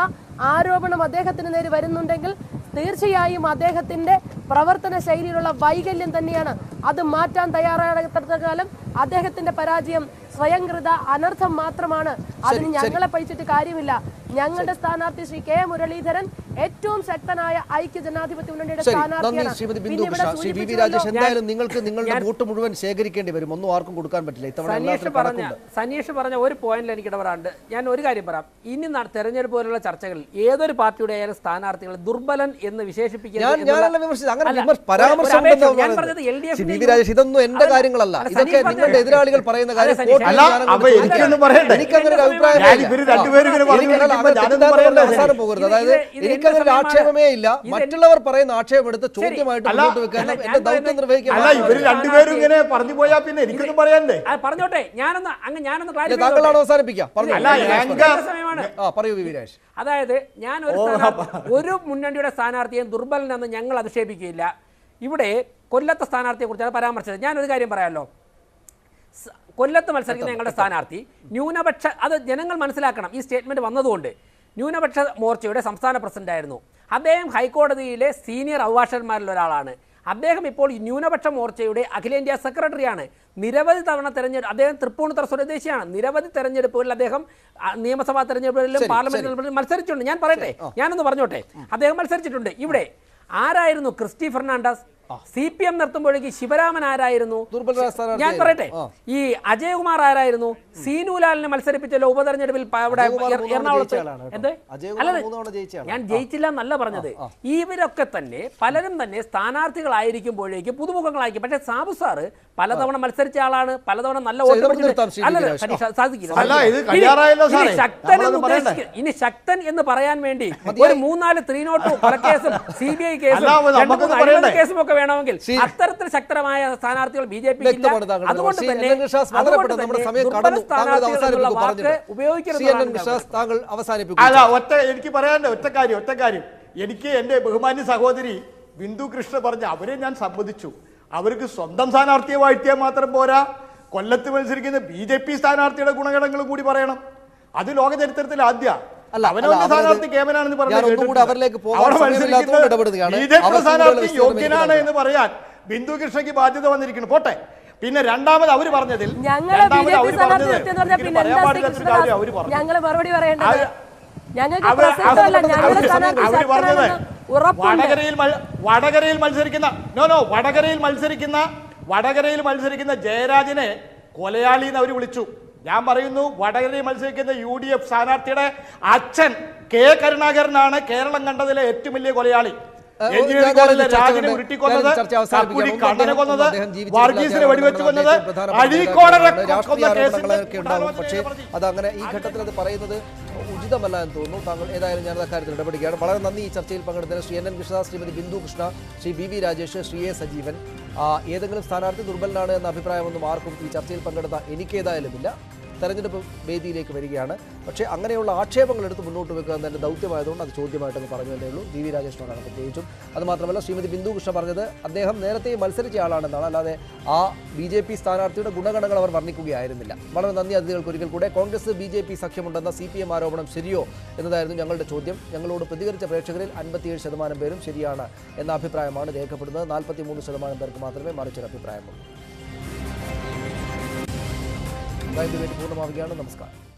ആരോപണം അദ്ദേഹത്തിന് നേരെ വരുന്നുണ്ടെങ്കിൽ തീർച്ചയായും അദ്ദേഹത്തിന്റെ പ്രവർത്തന ശൈലിയിലുള്ള വൈകല്യം തന്നെയാണ്. അത് മാറ്റാൻ തയ്യാറാകാത്ത കാലം അദ്ദേഹത്തിന്റെ പരാജയം സ്വയംകൃത അനർത്ഥം മാത്രമാണ്. അതിന് ഞങ്ങളെ പഴിച്ചിട്ട് കാര്യമില്ല. ഞങ്ങളുടെ സ്ഥാനാർത്ഥി ശ്രീ കെ മുരളീധരൻ ഏറ്റവും ശക്തനായ ഐക്യ ജനാധിപത്യ മുന്നണിയുടെ സ്ഥാനാർത്ഥിയാണ്. എന്തായാലും നിങ്ങൾക്ക് നിങ്ങളുടെ വോട്ട് മുഴുവൻ ശേഖരിക്കേണ്ടി വരും. ഒന്നും ആർക്കും കൊടുക്കാൻ പറ്റില്ല. സനീഷ് പറഞ്ഞ ഒരു പോയിന്റിൽ എനിക്ക് ഇടപെടാണ്ട് ഞാൻ ഒരു കാര്യം പറയാം. ഇനി തെരഞ്ഞെടുപ്പ് പോലുള്ള ചർച്ചകളിൽ ഏതൊരു പാർട്ടിയുടെ ആയാലും സ്ഥാനാർത്ഥികളെ ദുർബലൻ എന്ന് വിശേഷിപ്പിക്കുന്നത് ഇതൊന്നും എന്റെ കാര്യങ്ങളല്ല. ഇതൊക്കെ നിങ്ങളുടെ എതിരാളികൾ പറയുന്ന കാര്യം. അവസാനം പോകരുത്. അതായത് എനിക്കങ്ങനെ ആക്ഷേപമേ ഇല്ല. മറ്റുള്ളവർ പറയുന്ന ആക്ഷേപം എടുത്ത് ചോദ്യമായിട്ട് മുന്നോട്ട് വെക്കാൻ എന്റെ ദൗത്യം നിർവഹിക്കാൻ. പറഞ്ഞോട്ടെ, താങ്കളാണ് അവസാനിപ്പിക്കാം. പറയൂ വിരാജ്. അതായത് ഞാൻ ഒരു മുന്നണിയുടെ സ്ഥാനാർത്ഥിയെ ദുർബലനെന്ന് ഞങ്ങൾ അധിക്ഷേപിക്കുകയില്ല. ഇവിടെ കൊല്ലത്തെ സ്ഥാനാർത്ഥിയെ കുറിച്ചാണ് പരാമർശിച്ചത്. ഞാനൊരു കാര്യം പറയാമല്ലോ. കൊല്ലത്ത് മത്സരിക്കുന്ന ഞങ്ങളുടെ സ്ഥാനാർത്ഥി ന്യൂനപക്ഷ, അത് ജനങ്ങൾ മനസ്സിലാക്കണം. ഈ സ്റ്റേറ്റ്മെന്റ് വന്നതുകൊണ്ട് ന്യൂനപക്ഷ മോർച്ചയുടെ സംസ്ഥാന പ്രസിഡന്റ് ആയിരുന്നു അദ്ദേഹം. ഹൈക്കോടതിയിലെ സീനിയർ അഭിഭാഷകന്മാരിൽ ഒരാളാണ് അദ്ദേഹം. ഇപ്പോൾ ന്യൂനപക്ഷ മോർച്ചയുടെ അഖിലേന്ത്യാ സെക്രട്ടറിയാണ്. നിരവധി തവണ അദ്ദേഹം തൃപ്പൂണിത്തുറ സ്വദേശിയാണ്. നിരവധി തെരഞ്ഞെടുപ്പുകളിൽ അദ്ദേഹം നിയമസഭാ തെരഞ്ഞെടുപ്പുകളിലും പാർലമെന്റ് തെരഞ്ഞെടുപ്പിലും മത്സരിച്ചിട്ടുണ്ട്. ഞാൻ പറയട്ടെ, ഞാനൊന്ന് പറഞ്ഞോട്ടെ. അദ്ദേഹം മത്സരിച്ചിട്ടുണ്ട്. ഇവിടെ ആരായിരുന്നു ക്രിസ്റ്റി ഫെർണാണ്ടസ്? CPM നിർത്തുമ്പോഴേക്ക് ശിവരാമൻ ആരായിരുന്നു? ഞാൻ പറയട്ടെ, ഈ അജയകുമാർ ആരായിരുന്നു? സീനുലാലിനെ മത്സരിപ്പിച്ചല്ലോ ഉപതെരഞ്ഞെടുപ്പിൽ എറണാകുളത്ത്. ഞാൻ ജയിച്ചില്ല എന്നല്ല പറഞ്ഞത്. ഇവരൊക്കെ തന്നെ പലരും തന്നെ സ്ഥാനാർത്ഥികളായിരിക്കുമ്പോഴേക്ക് പുതുമുഖങ്ങളായിരിക്കും. പക്ഷേ സാബു സാറ് പലതവണ മത്സരിച്ച ആളാണ്. പലതവണ നല്ല വോട്ട്. ഇനി ശക്തൻ എന്ന് പറയാൻ വേണ്ടി ഒരു 3-4 3-0 കൊലക്കേസും CBI കേസും 2-3 കേസും ഒക്കെ വേണമെങ്കിൽ അത്തരത്തിൽ ശക്തമായ സ്ഥാനാർത്ഥികൾ BJP ഇല്ല. അതുകൊണ്ട് തന്നെ എനിക്ക് പറയാൻ ഒറ്റ കാര്യം എനിക്ക് എന്റെ ബഹുമാന്യ സഹോദരി ബിന്ദു കൃഷ്ണ പറഞ്ഞ അവരെ ഞാൻ സമ്മതിച്ചു. അവർക്ക് സ്വന്തം സ്ഥാനാർത്ഥിയെ വാഴ്ത്തിയാൽ മാത്രം പോരാ, കൊല്ലത്ത് മത്സരിക്കുന്ന BJP സ്ഥാനാർത്ഥിയുടെ ഗുണഗണങ്ങളും കൂടി പറയണം. അത് ലോക ചരിത്രത്തിൽ ആദ്യ. അവനവന്റെ സ്ഥാനാർത്ഥി കേമനാണെന്ന് സ്ഥാനാർത്ഥി യോഗ്യനാണ് എന്ന് പറയാൻ ബിന്ദു കൃഷ്ണയ്ക്ക് ബാധ്യത വന്നിരിക്കുന്നു. പോട്ടെ, പിന്നെ രണ്ടാമത് അവര് പറഞ്ഞതിൽ വടകരയിൽ മത്സരിക്കുന്ന ജയരാജനെ കൊലയാളി എന്ന് അവർ വിളിച്ചു. ഞാൻ പറയുന്നു, വടകരയിൽ മത്സരിക്കുന്ന UDF സ്ഥാനാർത്ഥിയുടെ അച്ഛൻ K കരുണാകരനാണ് കേരളം കണ്ടതിലെ ഏറ്റവും വലിയ കൊലയാളി. എഞ്ചിനീയറിംഗ് കോളേജിലെ രാജനെ ഉരുട്ടിക്കൊന്നത്, കക്കുടി കണ്ണനെ കൊന്നത്, വർഗീസിനെ വെടിവെച്ച് കൊന്നത്, അഴീക്കോടനെ കൊന്ന കേസിൽ. പക്ഷേ അതങ്ങനെ ഈ ഘട്ടത്തിൽ അത് പറയുന്നത് ഉചിതമല്ല എന്ന് തോന്നുന്നു. താങ്കൾ ഏതായാലും ഞാനത് കാര്യത്തിൽ ഇടപെടുകയാണ്. വളരെ നന്ദി ഈ ചർച്ചയിൽ പങ്കെടുത്തതിന് Shri NN Krishnadas, Shrimati Bindu Krishna, Shri BV Rajesh, Shri A Sajeevan. ഏതെങ്കിലും സ്ഥാനാർത്ഥി ദുർബലനാണ് എന്ന അഭിപ്രായമൊന്നും ആർക്കും ഈ ചർച്ചയിൽ പങ്കെടുത്ത എനിക്കേതായാലും ഇല്ല. തെരഞ്ഞെടുപ്പ് വേദിയിലേക്ക് വരികയാണ്. പക്ഷേ അങ്ങനെയുള്ള ആക്ഷേപങ്ങൾ എടുത്ത് മുന്നോട്ട് വെക്കുക എന്നതിൻ്റെ ദൗത്യമായതുകൊണ്ട് അത് ചോദ്യമായിട്ടൊന്ന് പറഞ്ഞു എന്നേ ഉള്ളൂ. BV രാജേഷിനോടാണ് പ്രത്യേകിച്ചും. അതുമാത്രമല്ല, ശ്രീമതി ബിന്ദു കൃഷ്ണ പറഞ്ഞത് അദ്ദേഹം നേരത്തെ മത്സരിച്ച ആളാണെന്നാണ്, അല്ലാതെ ആ BJP സ്ഥാനാർത്ഥിയുടെ ഗുണഗണങ്ങൾ അവർ വർണ്ണിക്കുകയായിരുന്നില്ല. വളരെ നന്ദി അതിഥികൾക്ക് ഒരിക്കൽ കൂടെ. കോൺഗ്രസ് BJP സഖ്യമുണ്ടെന്ന CPM ആരോപണം ശരിയോ എന്നതായിരുന്നു ഞങ്ങളുടെ ചോദ്യം. ഞങ്ങളോട് പ്രതികരിച്ച പ്രേക്ഷകരിൽ 57% പേരും ശരിയാണ് എന്ന അഭിപ്രായമാണ് രേഖപ്പെടുന്നത്. 43% പേർക്ക് മാത്രമേ മറിച്ചൊരു അഭിപ്രായമുള്ളൂ. പൂർണ്ണമാവുകയാണ്. നമസ്കാരം.